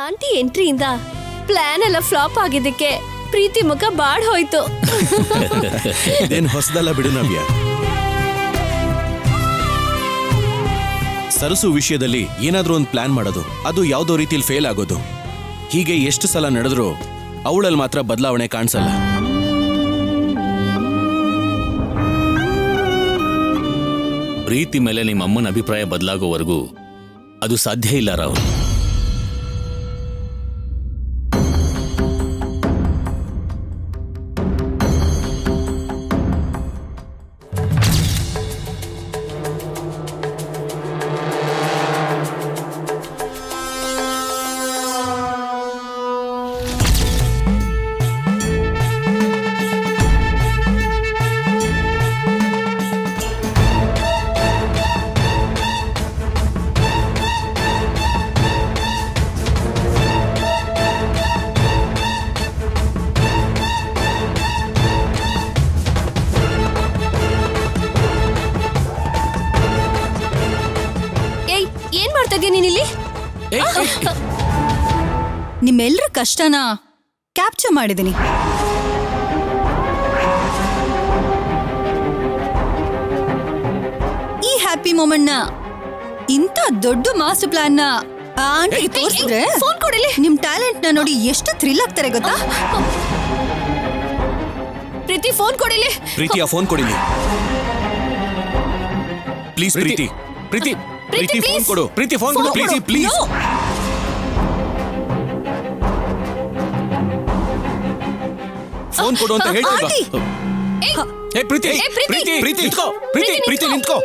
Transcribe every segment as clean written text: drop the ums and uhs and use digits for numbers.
Aunty ಎಂಟ್ರಿಯಿಂದ plan ಎಲ್ಲ flap ಆಗಿದ್ದಕ್ಕೆ ಪ್ರೀತಿ ಮುಖ ಬಾಡ್ ಹೋಯ್ತು. ಇದೇನು ಹೊಸದಲ್ಲ ಬಿಡು ನವ್ಯ. ಸರಸು ವಿಷಯದಲ್ಲಿ ಏನಾದ್ರೂ ಒಂದು ಪ್ಲಾನ್ ಮಾಡೋದು, ಅದು ಯಾವುದೋ ರೀತಿಯಲ್ಲಿ ಫೇಲ್ ಆಗೋದು, ಹೀಗೆ ಎಷ್ಟು ಸಲ ನಡೆದ್ರು ಅವಳಲ್ಲಿ ಮಾತ್ರ ಬದಲಾವಣೆ ಕಾಣಿಸಲ್ಲ. ಪ್ರೀತಿ ಮೇಲೆ ನಿಮ್ಮ ಅಮ್ಮನ ಅಭಿಪ್ರಾಯ ಬದಲಾಗೋವರೆಗೂ ಅದು ಸಾಧ್ಯ ಇಲ್ಲ ರಾಹುಲ್. ನಿಮ್ಮೆಲ್ಲರ ಕಷ್ಟನ ಕ್ಯಾಪ್ಚರ್ ಮಾಡಿದ್ದೀನಿ. ಈ ಹ್ಯಾಪಿ ಮೂಮೆಂಟ್ ನ, ಇಂಥ ದೊಡ್ಡ ಮಾಸ್ಟರ್ ಪ್ಲಾನ್ ನ ಆಂಟಿ ತೋರಿಸಿದ್ರೆ ಫೋನ್ ಕೊಡಿಲಿ. ನಿಮ್ ಟ್ಯಾಲೆಂಟ್ ನ ನೋಡಿ ಎಷ್ಟು ಥ್ರಿಲ್ ಆಗ್ತಾರೆ ಗೊತ್ತಾ? ಪ್ರೀತಿ ಫೋನ್ ಕೊಡಿಲಿ. ಪ್ರೀತಿಯ ಫೋನ್ ಕೊಡಿಲಿ ಪ್ಲೀಸ್. ಪ್ರೀತಿ ಪ್ರೀತಿ ಪ್ರೀತಿ ಫೋನ್ ಕೊಡು. ಪ್ರೀತಿ ಫೋನ್ ಕೊಡು. ಪ್ರೀತಿ ಪ್ಲೀಸ್. ಫೋನ್ ಕೊಡು ಅಂತ ಹೇಳ್ತಿಲ್ವಾ? ಹೇ ಪ್ರೀತಿ, ಪ್ರೀತಿ ಪ್ರೀತಿ ನಿಂತ್ಕೋ. ಪ್ರೀತಿ ಪ್ರೀತಿ ನಿಂತ್ಕೋ.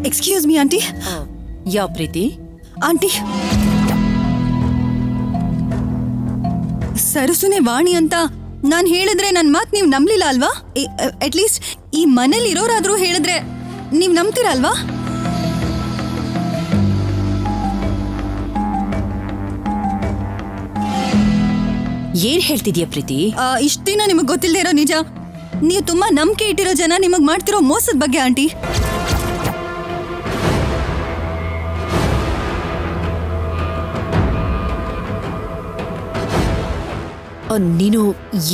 Excuse me aunty. ಯಾವ ಪ್ರೀತಿ? ಆಂಟಿ, ಸರಸುನೆ ವಾಣಿ ಅಂತ ನಾನ್ ಹೇಳಿದ್ರೆ ನನ್ ಮಾತ್ ನೀವ್ ನಂಬ್ಲಿಲ್ಲ ಅಲ್ವಾ? ಅಟ್ಲೀಸ್ಟ್ ಈ ಮನೇಲಿ ಇರೋರಾದ್ರೂ ಹೇಳಿದ್ರೆ ನೀವ್ ನಂಬ್ತೀರಾ ಅಲ್ವಾ? ಏನ್ ಹೇಳ್ತಿದ್ಯಾ ಪ್ರೀತಿ? ಇಷ್ಟ ದಿನ ನಿಮಗ್ ಗೊತ್ತಿಲ್ಲದೆ ಇರೋ ನಿಜ, ನೀವು ತುಂಬಾ ನಂಬಿಕೆ ಇಟ್ಟಿರೋ ಜನ ನಿಮಗ್ ಮಾಡ್ತಿರೋ ಮೋಸದ ಬಗ್ಗೆ ಆಂಟಿ. ನೀನು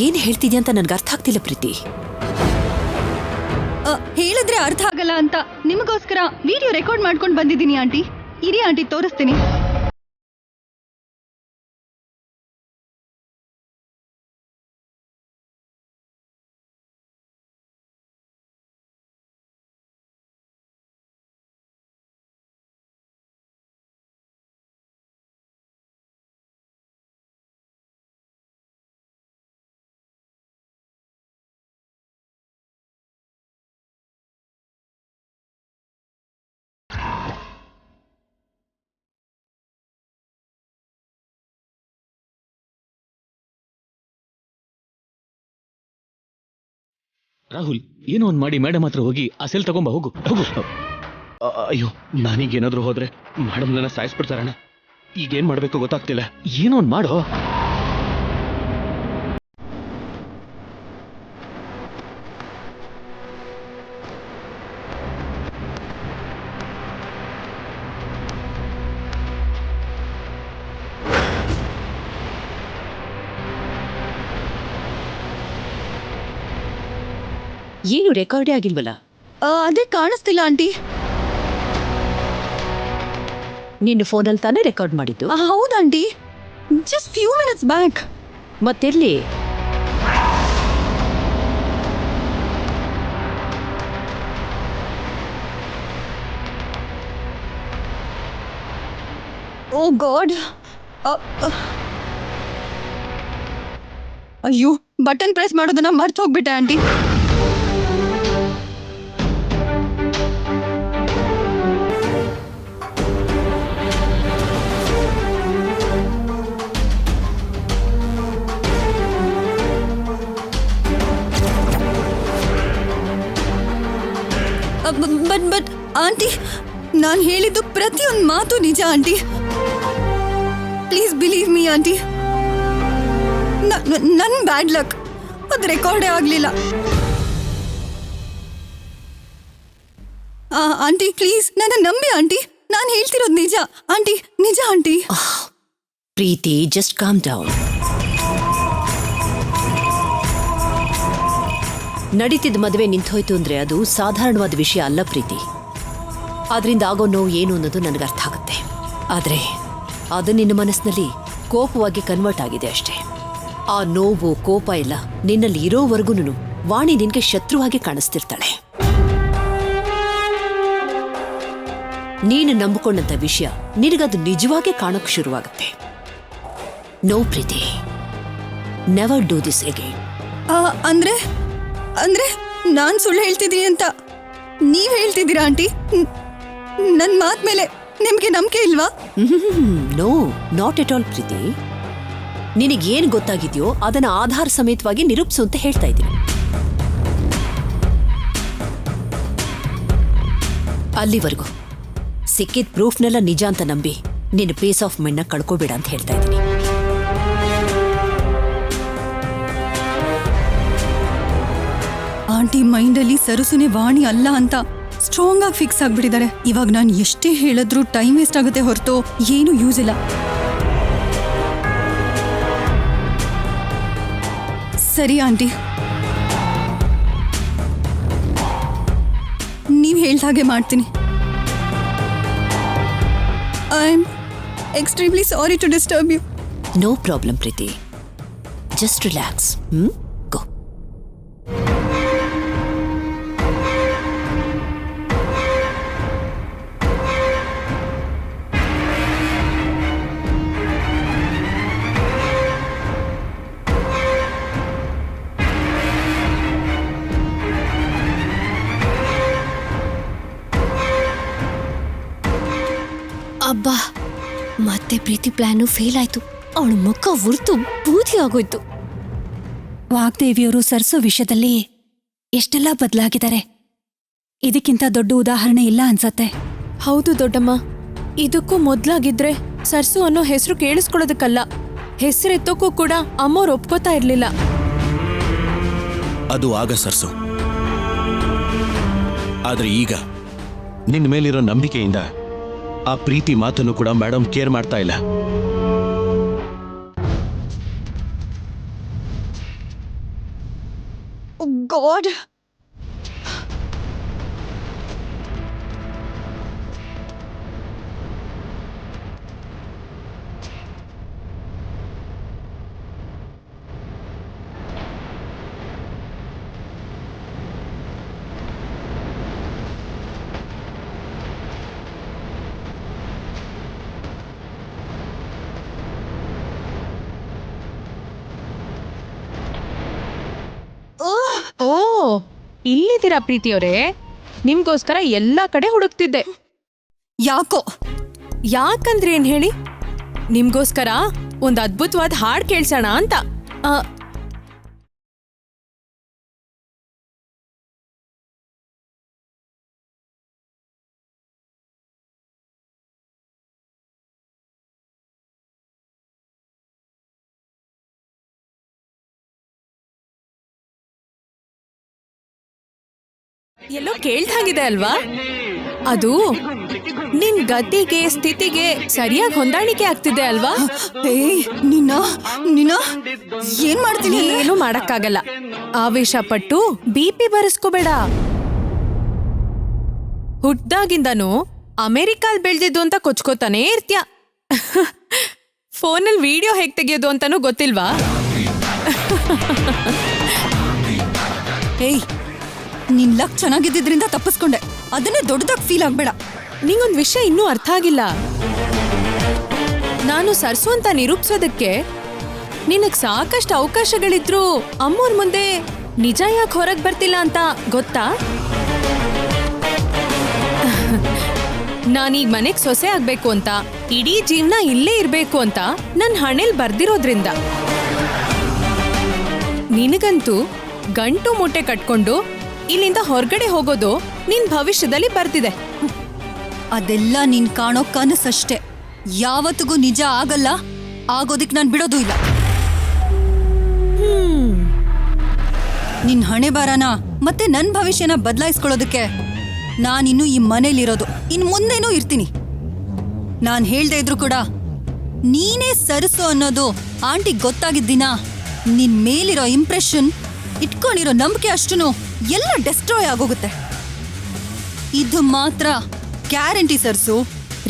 ಏನ್ ಹೇಳ್ತಿದ್ಯಾ ಅಂತ ನನ್ಗೆ ಅರ್ಥ ಆಗ್ತಿಲ್ಲ ಪ್ರೀತಿ. ಹೇಳಿದ್ರೆ ಅರ್ಥ ಆಗಲ್ಲ ಅಂತ ನಿಮಗೋಸ್ಕರ ವಿಡಿಯೋ ರೆಕಾರ್ಡ್ ಮಾಡ್ಕೊಂಡು ಬಂದಿದ್ದೀನಿ ಆಂಟಿ. ಇರಿ ಆಂಟಿ, ತೋರಿಸ್ತೀನಿ. ರಾಹುಲ್, ಏನೋ ಒಂದ್ ಮಾಡಿ ಮೇಡಮ್ ಹತ್ರ ಹೋಗಿ ಆ ಸೆಲ್ ತಗೊಂಬ. ಹೋಗು ಹೋಗು. ಅಯ್ಯೋ, ನಾನೀಗೇನಾದ್ರೂ ಹೋದ್ರೆ ಮೇಡಮ್ ನನ್ನ ಸಾಯಿಸ್ಬಿಡ್ತಾರಣ್ಣ. ಈಗೇನ್ ಮಾಡ್ಬೇಕು ಗೊತ್ತಾಗ್ತಿಲ್ಲ. ಏನೋ ಒಂದ್ ಮಾಡೋ. ಏನು ರೆಕಾರ್ಡೇ ಆಗಿಲ್ವಲ್ಲ? ಅದೇ ಕಾಣಿಸ್ತಿಲ್ಲ ಆಂಟಿ. ನಿನ್ನ ಫೋನಲ್ಲಿ ತಾನೇ ರೆಕಾರ್ಡ್ ಮಾಡಿದ್ದು? ಹೌದಾಂಟಿ, ಜಸ್ಟ್ ಫ್ಯೂ ಮಿನಿಟ್ಸ್ ಬ್ಯಾಕ್. ಮತ್ತೆಲ್ಲಿ? ಓ ಗಾಡ್. ಅಯ್ಯೋ, ಬಟನ್ ಪ್ರೆಸ್ ಮಾಡೋದನ್ನ ಮರ್ತು ಹೋಗ್ಬಿಟ್ಟೆ ಆಂಟಿ. ಬಟ್ ಆಂಟಿ, ನಾನು ಹೇಳಿದ್ದು ಪ್ರತಿಯೊಂದು ಮಾತು ನಿಜ aunty. Please believe me aunty. ನನ್ನ ಬ್ಯಾಡ್ ಲಕ್, ಅದು ರೆಕಾರ್ಡೇ ಆಗಲಿಲ್ಲ. ಆಂಟಿ ಪ್ಲೀಸ್ ನನ್ನ ನಂಬಿ ಆಂಟಿ, ನಾನು ಹೇಳ್ತಿರೋದು ನಿಜ ಆಂಟಿ, ನಿಜ ಆಂಟಿ. ಪ್ರೀತಿ, ಜಸ್ಟ್ ಕಾಮ್ ಡೌನ್. ನಡೀತಿದ್ದ ಮದುವೆ ನಿಂತೋಯ್ತು ಅಂದ್ರೆ ಅದು ಸಾಧಾರಣವಾದ ವಿಷಯ ಅಲ್ಲ ಪ್ರೀತಿ. ಅದರಿಂದ ಆಗೋ ನೋವು ಏನು ಅನ್ನೋದು ನನಗೆ ಅರ್ಥ ಆಗುತ್ತೆ. ಆದರೆ ಅದು ನಿನ್ನ ಮನಸ್ಸಿನಲ್ಲಿ ಕೋಪವಾಗಿ ಕನ್ವರ್ಟ್ ಆಗಿದೆ ಅಷ್ಟೇ. ಆ ನೋವು ಕೋಪ ಎಲ್ಲ ನಿನ್ನಲ್ಲಿ ಇರೋವರೆಗೂ ವಾಣಿ ನಿನ್ಗೆ ಶತ್ರುವಾಗಿ ಕಾಣಿಸ್ತಿರ್ತಾಳೆ. ನೀನು ನಂಬಿಕೊಂಡಂತ ವಿಷಯ ನಿನಗದು ನಿಜವಾಗೇ ಕಾಣೋಕ್ ಶುರುವಾಗುತ್ತೆ. No Preethi, never do this again. ಅಂದ್ರೆ ಅಂದ್ರೆ ನಾನ್ ಸುಳ್ಳು ಹೇಳ್ತಿದ್ದೀನಿ ಅಂತ ನೀವ್ ಹೇಳ್ತಿದ್ದೀರಾ ಆಂಟಿ? ನನ್ ಮಾತ್ ಮೇಲೆ ನಿಮ್ಗೆ ನಂಬಿಕೆ ಇಲ್ವಾ? ನೋ, ನಾಟ್ ಎಟ್ ಆಲ್ ಪ್ರೀತಿ. ನಿನಗೇನ್ ಗೊತ್ತಾಗಿದ್ಯೋ ಅದನ್ನ ಆಧಾರ ಸಮೇತವಾಗಿ ನಿರೂಪಿಸು ಅಂತ ಹೇಳ್ತಾ ಇದ್ದೀನಿ. ಅಲ್ಲಿವರೆಗೂ ಸಿಕ್ಕಿದ ಪ್ರೂಫ್ನೆಲ್ಲ ನಿಜ ಅಂತ ನಂಬಿ ನಿನ್ನ ಪೀಸ್ ಆಫ್ ಮೈಂಡ್ನ ಕಳ್ಕೋಬೇಡ ಅಂತ ಹೇಳ್ತಾ ಇದ್ದೀನಿ. ಆಂಟಿ ಮೈಂಡಲ್ಲಿ ಸರಸುನೆ ವಾಣಿ ಅಲ್ಲ ಅಂತ ಸ್ಟ್ರಾಂಗ್ ಆಗಿ ಫಿಕ್ಸ್ ಆಗ್ಬಿಟ್ಟಿದ್ದಾರೆ. ಇವಾಗ ನಾನು ಎಷ್ಟೇ ಹೇಳಿದ್ರೂ ಟೈಮ್ ವೇಸ್ಟ್ ಆಗುತ್ತೆ ಹೊರತು ಏನು ಯೂಸ್ ಇಲ್ಲ. ಸರಿ ಆಂಟಿ, ನೀವ್ ಹೇಳ್ದ ಹಾಗೆ ಮಾಡ್ತೀನಿ. I am extremely sorry to disturb you. No problem Preethi, just relax. Go. ಅಬ್ಬಾ, ಮತ್ತೆ ಪ್ರೀತಿ ಪ್ಲಾನು ಫೇಲ್ ಆಯ್ತು. ಅವಳ ಮುಖ ಉರ್ತು ಬೂದಿ ಆಗೋಯ್ತು. ವಾಗ್ದೇವಿಯವರು ಸರ್ಸೋ ವಿಷಯದಲ್ಲಿ ಎಷ್ಟೆಲ್ಲ ಬದಲಾಗಿದ್ದಾರೆ. ಇದಕ್ಕಿಂತ ದೊಡ್ಡ ಉದಾಹರಣೆ ಇಲ್ಲ ಅನ್ಸತ್ತೆ. ಹೌದು ದೊಡ್ಡಮ್ಮ, ಇದಕ್ಕೂ ಮೊದ್ಲಾಗಿದ್ರೆ ಸರ್ಸು ಅನ್ನೋ ಹೆಸರು ಕೇಳಿಸ್ಕೊಳ್ಳೋದಕ್ಕಲ್ಲ, ಹೆಸರೆತ್ತೋಕ್ಕೂ ಕೂಡ ಅಮ್ಮೋರು ಒಪ್ಕೋತಾ ಇರ್ಲಿಲ್ಲ. ಅದು ಆಗ ಸರ್ಸು. ಆದ್ರೆ ಈಗ ನಿನ್ನ ಮೇಲಿರೋ ನಂಬಿಕೆಯಿಂದ ಆ ಪ್ರೀತಿ ಮಾತನ್ನು ಕೂಡ ಮೇಡಮ್ ಕೇರ್ ಮಾಡ್ತಾ ಇಲ್ಲ. ಗಾಡ್, ಓ, ಇಲ್ಲಿದ್ದೀರಾ ಪ್ರೀತಿಯವರೇ? ನಿಮ್ಗೋಸ್ಕರ ಎಲ್ಲಾ ಕಡೆ ಹುಡುಕ್ತಿದ್ದೆ. ಯಾಕೋ? ಯಾಕಂದ್ರೆ ಏನ್ ಹೇಳಿ, ನಿಮ್ಗೋಸ್ಕರ ಒಂದ್ ಅದ್ಭುತವಾದ ಹಾಡ್ ಕೇಳ್ಸೋಣ ಅಂತ. ಎಲ್ಲೋ ಕೇಳ್ದಾಗಿದೆ ಅಲ್ವಾ? ಅದು ನಿನ್ ಗತಿಗೆ ಸ್ಥಿತಿಗೆ ಸರಿಯಾಗಿ ಹೊಂದಾಣಿಕೆ ಆಗ್ತಿದೆ ಅಲ್ವಾ? ನಿನ್ನ ನಿನ್ನ ಏನ್ ಮಾಡ್ತೀನಿ? ಏನು ಮಾಡಕ್ಕಾಗಲ್ಲ. ಆವೇಶ ಪಟ್ಟು BP ಬರೆಸ್ಕೋಬೇಡ. ಹುಟ್ದಾಗಿಂದನೂ ಅಮೆರಿಕಾಲ್ ಬೆಳ್ದಿದ್ದು ಅಂತ ಕೊಚ್ಕೋತಾನೆ ಇರ್ತ್ಯ. ಫೋನಲ್ಲಿ ವಿಡಿಯೋ ಹೇಗ್ ತೆಗಿಯೋದು ಅಂತಾನೂ ಗೊತ್ತಿಲ್ವಾ? ಏಯ್, ನಿನ್ ಲಕ್ ಚೆನ್ನಾಗಿದ್ದಿದ್ರಿಂದ ತಪ್ಪಿಸ್ಕೊಂಡೆ, ಅದನ್ನೇ ದೊಡ್ಡದಾಗಿ ಫೀಲ್ ಆಗ್ಬೇಡ. ನಿಂಗೊಂದ್ ವಿಷಯ ಇನ್ನೂ ಅರ್ಥ ಆಗಿಲ್ಲ. ನಾನು ಸರ್ಸು ಅಂತ ನಿರೂಪಿಸೋದಕ್ಕೆ ನಿನಗ್ ಸಾಕಷ್ಟು ಅವಕಾಶಗಳಿದ್ರು ಅಮ್ಮೋರ್ ಮುಂದೆ ನಿಜ ಯಾಕೆ ಹೊರಗ್ ಬರ್ತಿಲ್ಲ ಅಂತ ಗೊತ್ತಾ? ನಾನೀಗ ಮನೆಗ್ ಸೊಸೆ ಆಗ್ಬೇಕು ಅಂತ, ಇಡೀ ಜೀವನ ಇಲ್ಲೇ ಇರ್ಬೇಕು ಅಂತ ನನ್ ಹಣೆಲ್ ಬರ್ದಿರೋದ್ರಿಂದ ನಿನಗಂತೂ ಗಂಟು ಮೂಟೆ ಕಟ್ಕೊಂಡು ಇಲ್ಲಿಂದ ಹೊರಗಡೆ ಹೋಗೋದು ನಿನ್ ಭವಿಷ್ಯದಲ್ಲಿ ಬರ್ತಿದೆ. ಅದೆಲ್ಲ ನೀನ್ ಕಾಣೋ ಕನಸಷ್ಟೇ, ಯಾವತ್ತಿಗೂ ನಿಜ ಆಗಲ್ಲ. ಆಗೋದಿಕ್ ನಾನ್ ಬಿಡೋದು ಇಲ್ಲ. ನಿನ್ ಹಣೆ ಬಾರನ ಮತ್ತೆ ನನ್ ಭವಿಷ್ಯನ ಬದಲಾಯಿಸ್ಕೊಳ್ಳೋದಕ್ಕೆ ನಾನಿನ್ನು ಈ ಮನೇಲಿರೋದು ಇನ್ ಮುಂದೇನೂ ಇರ್ತೀನಿ. ನಾನ್ ಹೇಳ್ದೆ ಇದ್ರು ಕೂಡ ನೀನೇ ಸರಸು ಅನ್ನೋದು ಆಂಟಿ ಗೊತ್ತಾಗಿದ್ದ ದಿನ ನಿನ್ ಮೇಲಿರೋ ಇಂಪ್ರೆಷನ್, ಇಟ್ಕೊಂಡಿರೋ ನಂಬಿಕೆ ಅಷ್ಟೂ ಎಲ್ಲ ಡೆಸ್ಟ್ರಾಯ್ ಆಗೋಗುತ್ತೆ. ಇದು ಮಾತ್ರ ಗ್ಯಾರಂಟಿ ಸರಸು.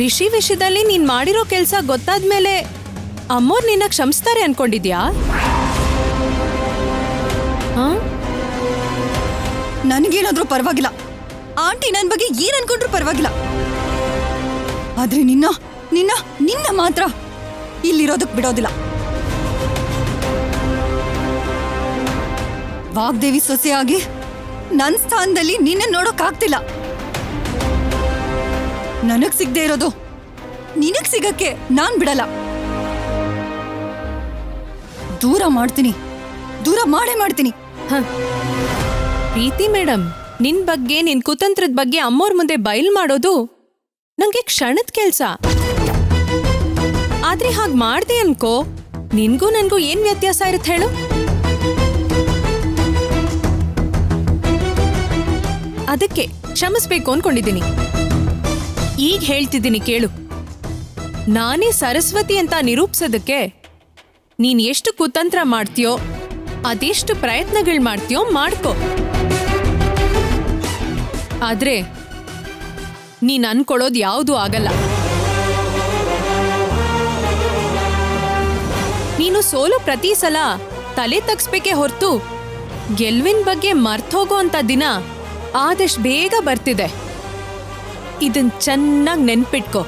ರಿಷಿ ವಿಷಯದಲ್ಲಿ ನೀನ್ ಮಾಡಿರೋ ಕೆಲ್ಸ ಗೊತ್ತಾದ್ಮೇಲೆ ಅಮ್ಮೋರ್ ನಿನ್ನ ಕ್ಷಮಿಸ್ತಾರೆ ಅನ್ಕೊಂಡಿದ್ಯಾ? ನನಗೇನಾದ್ರೂ ಪರವಾಗಿಲ್ಲ, ಆಂಟಿ ನನ್ ಬಗ್ಗೆ ಏನ್ ಅನ್ಕೊಂಡ್ರು ಪರವಾಗಿಲ್ಲ. ಆದ್ರೆ ನಿನ್ನ ನಿನ್ನ ನಿನ್ನ ಮಾತ್ರ ಇಲ್ಲಿರೋದಕ್ ಬಿಡೋದಿಲ್ಲ. ವಾಗ್ದೇವಿ ಸೊಸೆಯಾಗಿ ನನ್ ಸ್ಥಾನದಲ್ಲಿ ನಿನ್ನ ನೋಡೋಕ್ ಆಗ್ತಿಲ್ಲ. ನನಗ್ ಸಿಗದೆ ಇರೋದು ನಿನಗ್ ಸಿಗಕ್ಕೆ ನಾನ್ ಬಿಡಲ್ಲ. ದೂರ ಮಾಡ್ತೀನಿ, ದೂರ ಮಾಡೇ ಮಾಡ್ತೀನಿ. ಪ್ರೀತಿ ಮೇಡಮ್, ನಿನ್ ಬಗ್ಗೆ ನಿನ್ ಕುತಂತ್ರದ ಬಗ್ಗೆ ಅಮ್ಮೋರ್ ಮುಂದೆ ಬಯಲ್ ಮಾಡೋದು ನಂಗೆ ಕ್ಷಣದ ಕೆಲ್ಸ. ಆದ್ರೆ ಹಾಗ್ ಮಾಡ್ದೆ ಅನ್ಕೋ, ನಿನ್ಗೂ ನನ್ಗೂ ಏನ್ ವ್ಯತ್ಯಾಸ ಇರುತ್ತೆ ಹೇಳು? ಅದಕ್ಕೆ ಕ್ಷಮಿಸ್ಬೇಕು ಅನ್ಕೊಂಡಿದ್ದೀನಿ. ಈಗ ಹೇಳ್ತಿದ್ದೀನಿ ಕೇಳು. ನಾನೇ ಸರಸ್ವತಿ ಅಂತ ನಿರೂಪಿಸೋದಕ್ಕೆ ನೀನ್ ಎಷ್ಟು ಕುತಂತ್ರ ಮಾಡ್ತೀಯೋ, ಅದೆಷ್ಟು ಪ್ರಯತ್ನಗಳು ಮಾಡ್ತೀಯೋ ಮಾಡ್ಕೋ. ಆದ್ರೆ ನೀನ್ ಅನ್ಕೊಳ್ಳೋದು ಯಾವುದೂ ಆಗಲ್ಲ. ನೀನು ಸೋಲು ಪ್ರತಿ ಸಲ ತಲೆ ತಗ್ಸ್ಬೇಕೆ ಹೊರ್ತು ಗೆಲ್ವಿನ ಬಗ್ಗೆ ಮರ್ತೋಗೋ ಅಂತ ದಿನ ಆದಷ್ಟು ಬೇಗ ಬರ್ತಿದೆ. ಇದನ್ ಚೆನ್ನಾಗಿ ನೆನ್ಪಿಟ್ಕೋ.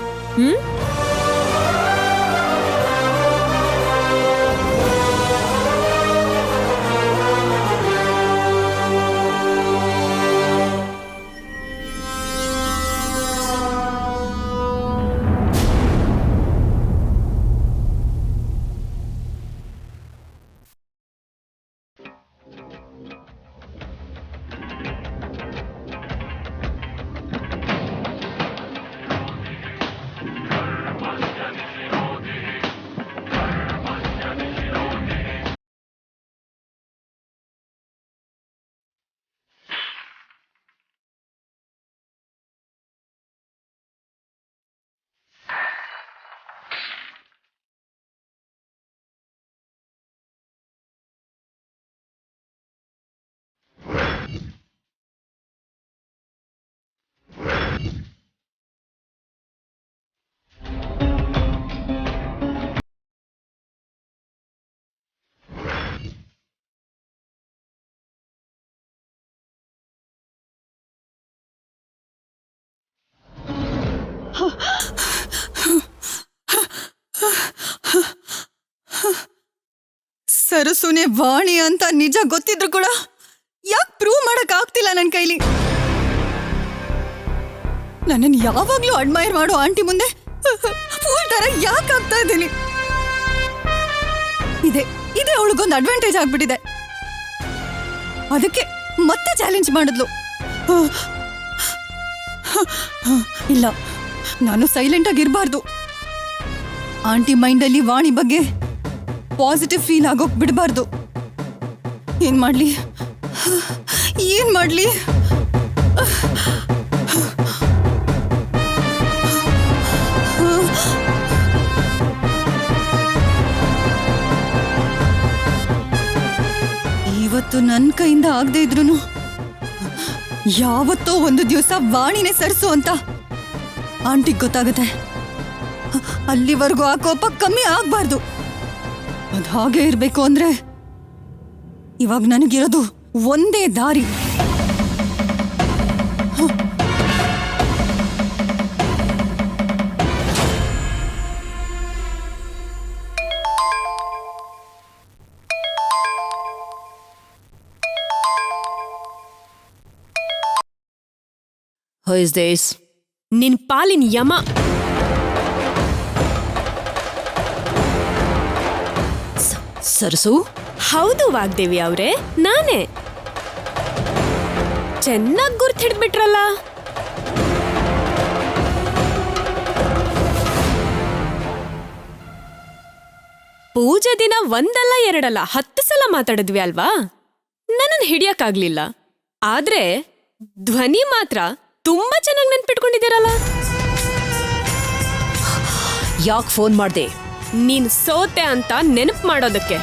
ಸರಸುನೆ ವಾಣಿ ಅಂತ ನಿಜ ಗೊತ್ತಿದ್ರು ಕೂಡ ಯಾಕೆ ಪ್ರೂವ್ ಮಾಡಕ್ ಆಗ್ತಿಲ್ಲ ನನ್ ಕೈಲಿ? ನನ್ನನ್ನು ಯಾವಾಗ್ಲೂ ಅಡ್ಮೈರ್ ಮಾಡೋ ಆಂಟಿ ಮುಂದೆ ಫೂಲ್ ತರ ಯಾಕೆ ಆಗ್ತಾ ಇದ್ದೀನಿ? ಇದೇ ಅವಳಿಗೊಂದು ಅಡ್ವಾಂಟೇಜ್ ಆಗ್ಬಿಟ್ಟಿದೆ. ಅದಕ್ಕೆ ಮತ್ತೆ ಚಾಲೆಂಜ್ ಮಾಡಿದ್ಲು. ಇಲ್ಲ, ನಾನು ಸೈಲೆಂಟ್ ಆಗಿರ್ಬಾರ್ದು. ಆಂಟಿ ಮೈಂಡಲ್ಲಿ ವಾಣಿ ಬಗ್ಗೆ ಪಾಸಿಟಿವ್ ಫೀಲ್ ಆಗೋಕ್ ಬಿಡಬಾರ್ದು. ಏನ್ ಮಾಡ್ಲಿ? ಇವತ್ತು ನನ್ನ ಕೈಯಿಂದ ಆಗದೆ ಇದ್ರು ಯಾವತ್ತೋ ಒಂದು ದಿವಸ ವಾಣಿನೇ ಸರಿಸು ಅಂತ ಆಂಟಿಗೆ ಗೊತ್ತಾಗುತ್ತೆ. ಅಲ್ಲಿವರೆಗೂ ಆ ಕೋಪ ಕಮ್ಮಿ ಆಗ್ಬಾರ್ದು. ಅದು ಹಾಗೆ ಇರ್ಬೇಕು ಅಂದ್ರೆ ಇವಾಗ ನನಗಿರೋದು ಒಂದೇ ದಾರಿ. Who is this? ನಿನ್ ಪಾಲಿನ ಯಮ. ಸರಸು? ಹೌದು ವಾಗ್ದೇವಿ ಅವ್ರೆ, ನಾನೇ. ಚೆನ್ನಾಗಿ ಗುರ್ತು ಹಿಡ್ಬಿಟ್ರಲ್ಲ. ಪೂಜೆ ದಿನ ಒಂದಲ್ಲ ಎರಡಲ್ಲ 10 ಸಲ ಮಾತಾಡಿದ್ವಿ ಅಲ್ವಾ? ನನ್ನನ್ನು ಹಿಡಿಯಕ್ಕಾಗ್ಲಿಲ್ಲ. ಆದ್ರೆ ಧ್ವನಿ ಮಾತ್ರ ತುಂಬಾ ಚೆನ್ನಾಗಿ ನೆನ್ಪಿಟ್ಕೊಂಡಿದ್ದೀರಲ್ಲ. ಯಾಕೆ ಫೋನ್ ಮಾಡ್ದೆ? ನೀನ್ ಸೋತೆ ಅಂತ ನೆನಪು ಮಾಡೋದಕ್ಕೆ.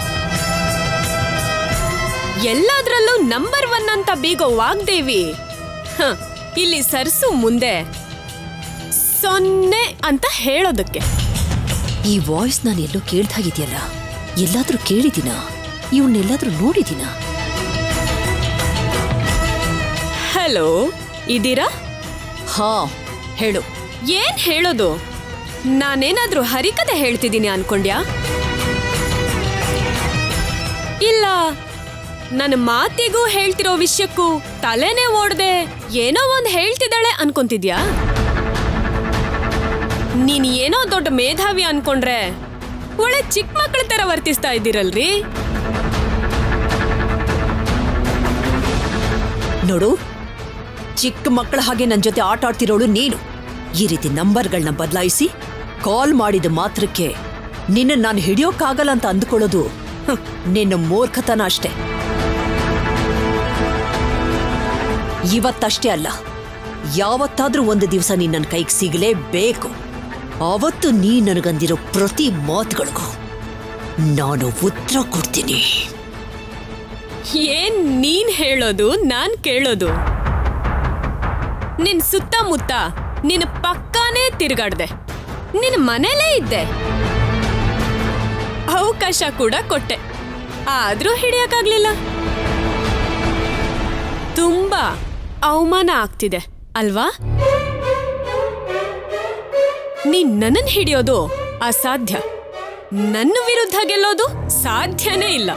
ಎಲ್ಲಾದ್ರಲ್ಲೂ ನಂಬರ್ 1 ಅಂತ ಬೀಗೋ ವಾಗ್ದೇವಿ ಇಲ್ಲಿ ಸರ್ಸು ಮುಂದೆ 0 ಅಂತ ಹೇಳೋದಕ್ಕೆ. ಈ ವಾಯ್ಸ್ ನಾನು ಎಲ್ಲೋ ಕೇಳ್ದಾಗಿದೆಯಲ್ಲ, ಎಲ್ಲಾದ್ರೂ ಕೇಳಿದಿನ? ಇವನ್ನೆಲ್ಲಾದ್ರೂ ನೋಡಿದಿನ? ಹಲೋ, ಇದೀರಾ? ಹಾ, ಹೇಳು. ಏನ್ ಹೇಳೋದು? ನಾನೇನಾದ್ರೂ ಹರಿಕತೆ ಹೇಳ್ತಿದ್ದೀನಿ ಅನ್ಕೊಂಡ್ಯಾ? ಇಲ್ಲ, ನನ್ನ ಮಾತಿಗೂ ಹೇಳ್ತಿರೋ ವಿಷಯಕ್ಕೂ ತಲೆನೇ ಓಡ್ದೆ ಏನೋ ಒಂದ್ ಹೇಳ್ತಿದ್ದಾಳೆ ಅನ್ಕೊಂತಿದ್ಯಾ? ನೀನ್ ಏನೋ ದೊಡ್ಡ ಮೇಧಾವಿ ಅನ್ಕೊಂಡ್ರೆ ಒಳ್ಳೆ ಚಿಕ್ಕ ಮಕ್ಕಳ ತರ ವರ್ತಿಸ್ತಾ ಇದ್ದೀರಲ್ರಿ. ನೋಡು, ಚಿಕ್ಕ ಮಕ್ಕಳ ಹಾಗೆ ನನ್ನ ಜೊತೆ ಆಟ ಆಡ್ತಿರೋಳು ನೀನು. ಈ ರೀತಿ ನಂಬರ್ಗಳನ್ನ ಬದಲಾಯಿಸಿ ಕಾಲ್ ಮಾಡಿದ ಮಾತ್ರಕ್ಕೆ ನಿನ್ನ ನಾನು ಹಿಡಿಯೋಕ್ಕಾಗಲ್ಲ ಅಂತ ಅಂದ್ಕೊಳ್ಳೋದು ನಿನ್ನ ಮೂರ್ಖತನ ಅಷ್ಟೇ. ಇವತ್ತಷ್ಟೇ ಅಲ್ಲ, ಯಾವತ್ತಾದ್ರೂ ಒಂದು ದಿವಸ ನೀನ್ ನನ್ನ ಕೈಗೆ ಸಿಗಲೇಬೇಕು. ಆವತ್ತು ನೀ ನನಗಂದಿರೋ ಪ್ರತಿ ಮಾತುಗಳಿಗೂ ನಾನು ಉತ್ತರ ಕೊಡ್ತೀನಿ. ಏನ್ ನೀನ್ ಹೇಳೋದು ನಾನ್ ಕೇಳೋದು? ನಿನ್ ಸುತ್ತಮುತ್ತ ನಿನ್ನ ಪಕ್ಕಾನೇ ತಿರುಗಾಡ್ದೆ, ನಿನ್ನ ಮನೇಲೇ ಇದ್ದೆ, ಅವಕಾಶ ಕೂಡ ಕೊಟ್ಟೆ, ಆದ್ರೂ ಹಿಡಿಯಕ್ಕಾಗ್ಲಿಲ್ಲ. ತುಂಬಾ ಅವಮಾನ ಆಗ್ತಿದೆ ಅಲ್ವಾ? ನೀನ್ ನನ್ನನ್ ಹಿಡಿಯೋದು ಅಸಾಧ್ಯ, ನನ್ನ ವಿರುದ್ಧ ಗೆಲ್ಲೋದು ಸಾಧ್ಯನೇ ಇಲ್ಲ.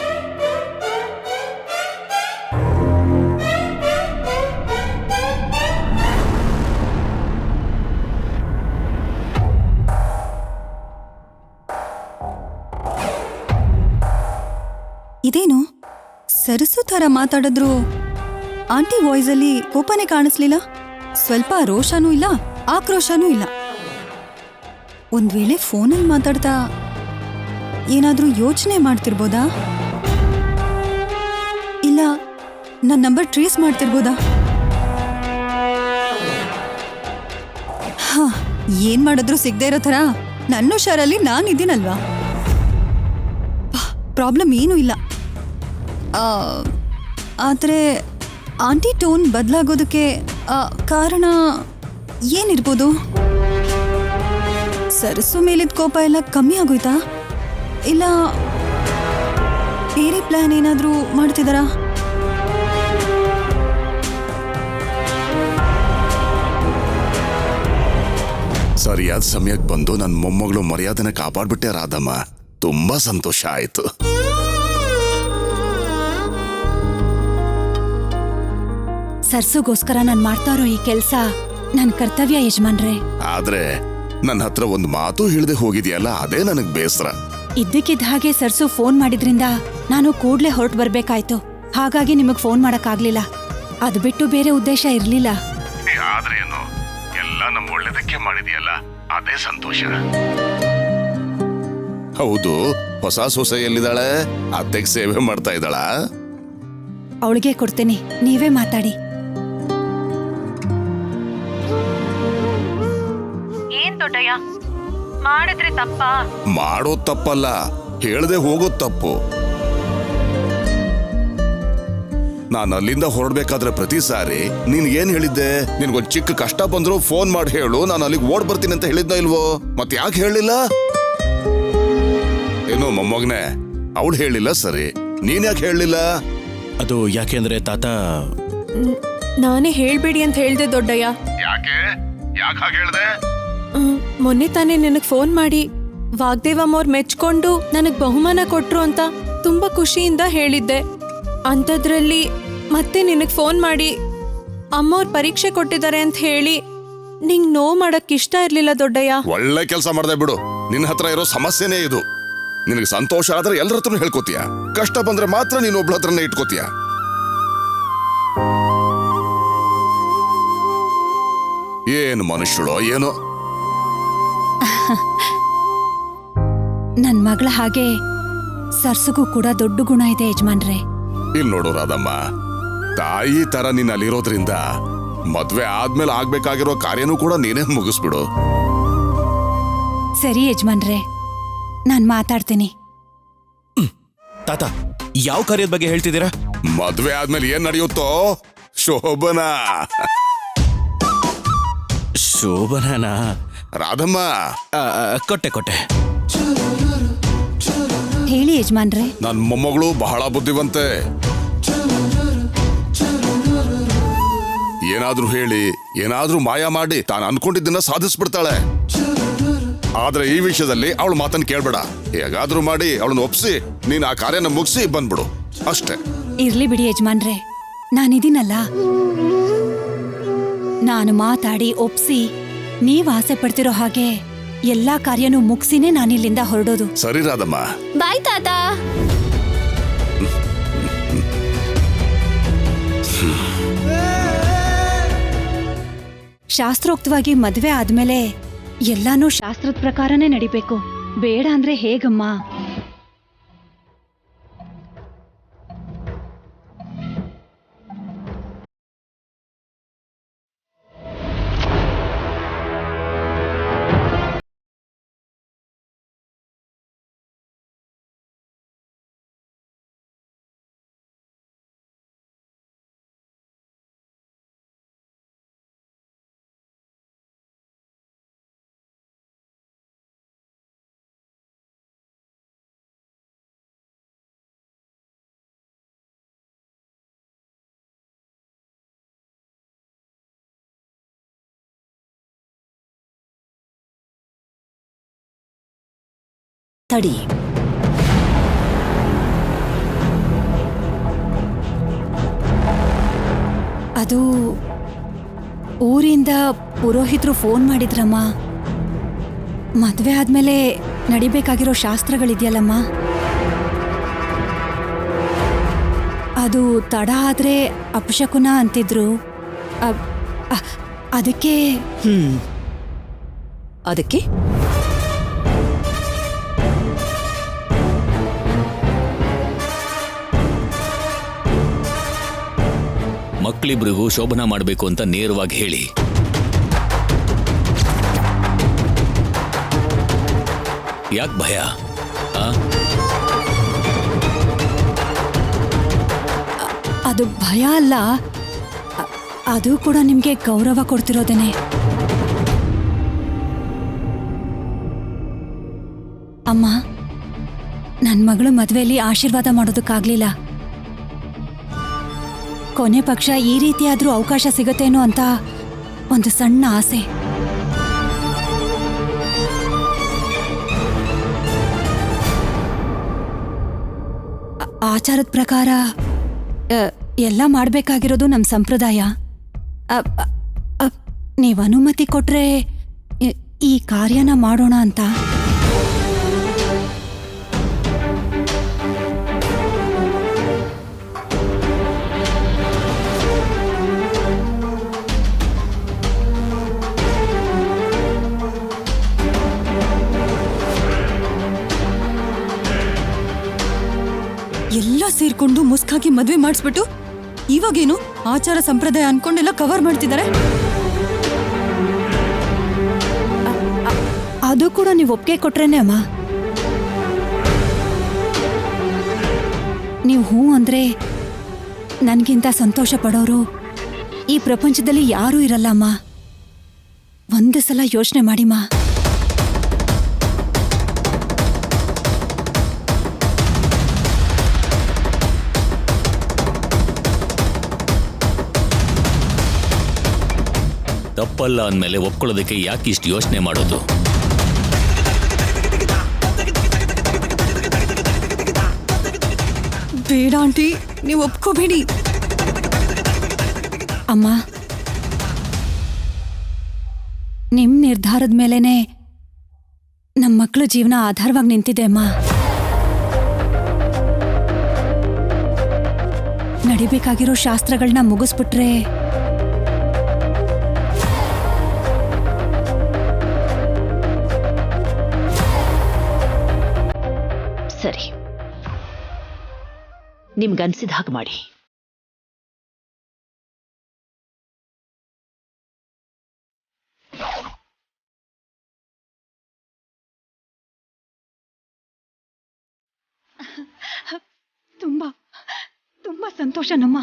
ಇದೇನು ಸರಸು ಥರ ಮಾತಾಡಿದ್ರು ಆಂಟಿ ವಾಯ್ಸಲ್ಲಿ ಕೋಪನೇ ಕಾಣಿಸ್ಲಿಲ್ಲ, ಸ್ವಲ್ಪ ರೋಷನೂ ಇಲ್ಲ, ಆಕ್ರೋಶನೂ ಇಲ್ಲ. ಒಂದ್ ವೇಳೆ ಫೋನಲ್ಲಿ ಮಾತಾಡ್ತಾ ಏನಾದ್ರೂ ಯೋಚನೆ ಮಾಡ್ತಿರ್ಬೋದಾ? ಇಲ್ಲ ನನ್ನ ನಂಬರ್ ಟ್ರೇಸ್ ಮಾಡ್ತಿರ್ಬೋದಾ? ಹಾ, ಏನ್ ಮಾಡಿದ್ರು ಸಿಗದೆ ಇರೋ ಥರ ನನ್ನ ಹುಷಾರಲ್ಲಿ ನಾನಿದ್ದೀನಲ್ವಾ. ಪ್ರಾಬ್ಲಮ್ ಏನೂ ಇಲ್ಲ. ಆದರೆ ಆಂಟಿ ಟೋನ್ ಬದಲಾಗೋದಕ್ಕೆ ಕಾರಣ ಏನಿರ್ಬೋದು? ಸರಸು ಮೇಲಿದ್ದ ಕೋಪ ಎಲ್ಲ ಕಮ್ಮಿ ಆಗೋಯ್ತಾ? ಇಲ್ಲ ಬೇರೆ ಪ್ಲಾನ್ ಏನಾದರೂ ಮಾಡ್ತಿದ್ದಾರಾ? ಸರಿಯಾದ ಸಮಯಕ್ಕೆ ಬಂದು ನನ್ನ ಮೊಮ್ಮಗಳು ಮರ್ಯಾದೆನ ಕಾಪಾಡ್ಬಿಟ್ಟೆ ರಾಧಮ್ಮ. ತುಂಬಾ ಸಂತೋಷ ಆಯ್ತು. ಸರ್ಸುಗೋಸ್ಕರ ನಾನು ಮಾಡ್ತಾ ಇರೋ ಈ ಕೆಲಸ ನನ್ನ ಕರ್ತವ್ಯ ಯಜಮಾನ್ರೆ. ಆದ್ರೆ ನನ್ನ ಹತ್ರ ಒಂದು ಮಾತು ಹೇಳ್ದೆ ಹೋಗಿದ್ಯಲ್ಲ, ಅದೇ ನನಗ್ ಬೇಸರ. ಇದ್ದಕ್ಕಿದ್ದ ಹಾಗೆ ಸರ್ಸು ಫೋನ್ ಮಾಡಿದ್ರಿಂದ ನಾನು ಕೂಡ್ಲೆ ಹೊರಟು ಬರ್ಬೇಕಾಯ್ತು. ಹಾಗಾಗಿ ನಿಮಗ್ ಫೋನ್ ಮಾಡಕ್ಕಾಗ್ಲಿಲ್ಲ. ಅದು ಬಿಟ್ಟು ಬೇರೆ ಉದ್ದೇಶ ಇರ್ಲಿಲ್ಲ. ಆದ್ರೆ ಏನು, ಎಲ್ಲ ನಮ್ಮ ಒಳ್ಳೇದಕ್ಕೆ ಮಾಡಿದ್ಯಲ್ಲ, ಅದೇ ಸಂತೋಷ. ಹೌದು, ಹೊಸ ಸೊಸೆ ಎಲ್ಲಿದ್ದಾಳೆ? ಅತ್ತೆಗೆ ಸೇವೆ ಮಾಡ್ತಾ ಇದ್ದಾಳ? ಅವಳಿಗೆ ಕೊಡ್ತೀನಿ, ನೀವೇ ಮಾತಾಡಿ. ಏನ್ ದೊಡ್ಡಯ್ಯ ಮಾಡಿದ್ರೆ ತಪ್ಪ? ಮಾಡೋದ್ ತಪ್ಪಲ್ಲ, ಹೇಳ್ದೆ ಹೋಗೋದ್ ತಪ್ಪು. ನಾನು ಅಲ್ಲಿಂದ ಹೊರಡ್ಬೇಕಾದ್ರೆ ಪ್ರತಿ ಸಾರಿ ನೀನ್ ಏನ್ ಹೇಳಿದ್ದೆ? ನಿನ್ಗೊಂದ್ ಚಿಕ್ಕ ಕಷ್ಟ ಬಂದ್ರು ಫೋನ್ ಮಾಡಿ ಹೇಳು, ನಾನು ಅಲ್ಲಿಗೆ ಓಡ್ ಬರ್ತೀನಿ ಅಂತ ಹೇಳಿದ್ನ ಇಲ್ವೋ? ಮತ್ತೆ ಯಾಕೆ ಹೇಳಿಲ್ಲ? ಏನೋ ಮೊಮ್ಮಗನೆ, ಅವಳು ಹೇಳಿಲ್ಲ ಸರಿ, ನೀನ್ ಯಾಕೆ ಹೇಳಿಲ್ಲ? ಅದು ಯಾಕೆಂದ್ರೆ ತಾತ, ನಾನೇ ಹೇಳ್ಬೇಡಿ ಅಂತ ಹೇಳ್ದೆ ದೊಡ್ಡಯ್ಯ. ಯಾಕೆ ಹಾಗೆ ಹೇಳ್ದೆ? ಮೊನ್ನೆ ತಾನೇ ನನಗ್ ಫೋನ್ ಮಾಡಿ ವಾಗ್ದೇವಮ್ಮವ್ರು ಮೆಚ್ಕೊಂಡು ನನಗ್ ಬಹುಮಾನ ಕೊಟ್ರು ಅಂತ ತುಂಬಾ ಖುಷಿಯಿಂದ ಹೇಳಿದ್ದೆ. ಅಂಥದ್ರಲ್ಲಿ ಮತ್ತೆ ನಿನಗ್ ಫೋನ್ ಮಾಡಿ ಅಮ್ಮವ್ರ ಪರೀಕ್ಷೆ ಕೊಟ್ಟಿದ್ದಾರೆ ಅಂತ ಹೇಳಿ ನಿಂಗ್ ನೋವು ಮಾಡಕ್ ಇಷ್ಟ ಇರ್ಲಿಲ್ಲ ದೊಡ್ಡಯ್ಯ. ಒಳ್ಳೆ ಕೆಲಸ ಮಾಡ್ದೆ ಬಿಡು. ನಿನ್ನ ಹತ್ರ ಇರೋ ಸಮಸ್ಯೆನೇ ಇದು. ನಿನಗೆ ಸಂತೋಷ ಆದ್ರೆ ಎಲ್ಲರ ಹತ್ರನೂ ಹೇಳ್ಕೊತೀಯ, ಕಷ್ಟ ಬಂದ್ರೆ ಮಾತ್ರ ನೀನು ಒಬ್ಳ ಹತ್ರನೇ ಇಟ್ಕೋತೀಯ. ಏನು ಮನುಷ್ಯಳೋ ಏನೋ. ನನ್ ಮಗಳ ಹಾಗೆ ಸರ್ಸುಗೂ ಕೂಡ ದೊಡ್ಡ ಗುಣ ಇದೆ ಯಜಮಾನ್ರೆ. ಇಲ್ಲಿ ನೋಡು ರಾಧಮ್ಮ, ತಾಯಿ ತರ ನೀನ್ ಅಲ್ಲಿರೋದ್ರಿಂದ ಮದ್ವೆ ಆದ್ಮೇಲೆ ಆಗ್ಬೇಕಾಗಿರೋ ಕಾರ್ಯನೂ ಕೂಡ ನೀನೇ ಮುಗಿಸ್ಬಿಡು. ಸರಿ ಯಜಮಾನ್ರೆ, ನಾನ್ ಮಾತಾಡ್ತೀನಿ. ತಾತ, ಯಾವ ಕಾರ್ಯದ ಬಗ್ಗೆ ಹೇಳ್ತಿದ್ದೀರಾ? ಮದ್ವೆ ಆದ್ಮೇಲೆ ಏನ್ ನಡೆಯುತ್ತೋ ಶೋಭನಾ. ಶೋಭನಾನಾ? ರಾಧಮ್ಮ, ಕೊಟ್ಟೆ. ಹೇಳಿ ಯಜಮಾನ್ರೆ. ನನ್ ಮೊಮ್ಮಗಳು ಬಹಳ ಬುದ್ಧಿವಂತೆ. ಏನಾದ್ರೂ ಹೇಳಿ, ಏನಾದ್ರೂ ಮಾಯ ಮಾಡಿ ತಾನು ಅನ್ಕೊಂಡಿದ್ದನ್ನ ಸಾಧಿಸ್ಬಿಡ್ತಾಳೆ. ಆದ್ರೆ ಈ ವಿಷಯದಲ್ಲಿ ಅವಳು ಮಾತನ್ನ ಕೇಳ್ಬೇಡ. ಹೇಗಾದ್ರೂ ಮಾಡಿ ಅವಳನ್ನ ಒಪ್ಸಿ ನೀನ್ ಆ ಕಾರ್ಯನ ಮುಗಿಸಿ ಬಂದ್ಬಿಡು ಅಷ್ಟೇ. ಇರ್ಲಿ ಬಿಡಿ ಯಜಮಾನ್ರೆ, ನಾನಿದ್ದೀನಲ್ಲ. ನಾನು ಮಾತಾಡಿ ಒಪ್ಸಿ ನೀವ್ ಆಸೆ ಪಡ್ತಿರೋ ಹಾಗೆ ಎಲ್ಲಾ ಕಾರ್ಯನೂ ಮುಗಿಸಿನೇ ನಾನಿಲ್ಲಿಂದ ಹೊರಡೋದು. ಸರಿ ರಾಧಮ್ಮ. ಬಾಯ್ ತಾತ. ಶಾಸ್ತ್ರೋಕ್ತವಾಗಿ ಮದ್ವೆ ಆದ್ಮೇಲೆ ಎಲ್ಲಾನು ಶಾಸ್ತ್ರದ ಪ್ರಕಾರನೇ ನಡಿಬೇಕು. ಬೇಡ ಅಂದ್ರೆ ಹೇಗಮ್ಮ? ತಡಿ. ಅದು ಊರಿಂದ ಪುರೋಹಿತರು ಫೋನ್ ಮಾಡಿದ್ರಮ್ಮ. ಮದ್ವೆ ಆದ್ಮೇಲೆ ನಡಿಬೇಕಾಗಿರೋ ಶಾಸ್ತ್ರಗಳಿದೆಯಲ್ಲಮ್ಮ, ಅದು ತಡ ಆದ್ರೆ ಅಪಶಕುನ ಅಂತಿದ್ರು. ಅದಕ್ಕೆ ಅದಕ್ಕೆ ಮಕ್ಕಳಿಬ್ರಿಗೂ ಶೋಭನ ಮಾಡಬೇಕು ಅಂತ ನೇರವಾಗಿ ಹೇಳಿ. ಯಾಕೆ ಭಯ? ಅದು ಭಯ ಅಲ್ಲ, ಅದು ಕೂಡ ನಿಮ್ಗೆ ಗೌರವ ಕೊಡ್ತಿರೋದೇನೆ. ಅಮ್ಮ, ನನ್ ಮಗಳು ಮದ್ವೆಯಲ್ಲಿ ಆಶೀರ್ವಾದ ಮಾಡೋದಕ್ಕಾಗ್ಲಿಲ್ಲ. ಕೊನೆ ಪಕ್ಷ ಈ ರೀತಿಯಾದ್ರೂ ಅವಕಾಶ ಸಿಗತ್ತೇನೋ ಅಂತ ಒಂದು ಸಣ್ಣ ಆಸೆ. ಆಚಾರದ ಪ್ರಕಾರ ಎಲ್ಲ ಮಾಡ್ಬೇಕಾಗಿರೋದು ನಮ್ಮ ಸಂಪ್ರದಾಯ. ನೀವು ಅನುಮತಿ ಕೊಟ್ರೆ ಈ ಕಾರ್ಯನ ಮಾಡೋಣ ಅಂತ. ಎಲ್ಲ ಸೇರ್ಕೊಂಡು ಮುಸ್ಕಾಗಿ ಮದ್ವೆ ಮಾಡಿಸ್ಬಿಟ್ಟು ಇವಾಗೇನು ಆಚಾರ ಸಂಪ್ರದಾಯ ಅನ್ಕೊಂಡೆಲ್ಲ ಕವರ್ ಮಾಡ್ತಿದ್ದಾರೆ. ಅದು ಕೂಡ ನೀವು ಒಪ್ಪಿಗೆ ಕೊಟ್ರೇನೆ ಅಮ್ಮ. ನೀವು ಹ್ಞೂ ಅಂದ್ರೆ ನನ್ಗಿಂತ ಸಂತೋಷ ಪಡೋರು ಈ ಪ್ರಪಂಚದಲ್ಲಿ ಯಾರೂ ಇರಲ್ಲಮ್ಮ. ಒಂದು ಸಲ ಯೋಚನೆ ಮಾಡಿಮ್ಮ. ತಪ್ಪಲ್ಲ ಅಂದಮೇಲೆ ಒಪ್ಕೊಳ್ಳೋದಕ್ಕೆ ಯಾಕೆ ಇಷ್ಟು ಯೋಚನೆ ಮಾಡೋದು? ಬೇಡ ಆಂಟಿ, ನೀವು ಒಪ್ಕೋಬೇಡಿ. ಅಮ್ಮ, ನಿಮ್ ನಿರ್ಧಾರದ ಮೇಲೇನೆ ನಮ್ಮ ಮಕ್ಕಳು ಜೀವನ ಆಧಾರವಾಗಿ ನಿಂತಿದೆ ಅಮ್ಮ. ನಡಿಬೇಕಾಗಿರೋ ಶಾಸ್ತ್ರಗಳನ್ನ ಮುಗಿಸ್ಬಿಟ್ರೆ ಸರಿ, ನಿಮ್ಗನ್ಸಿದ ಹಾಗೆ ಮಾಡಿ. ತುಂಬಾ ತುಂಬಾ ಸಂತೋಷ ನಮ್ಮ.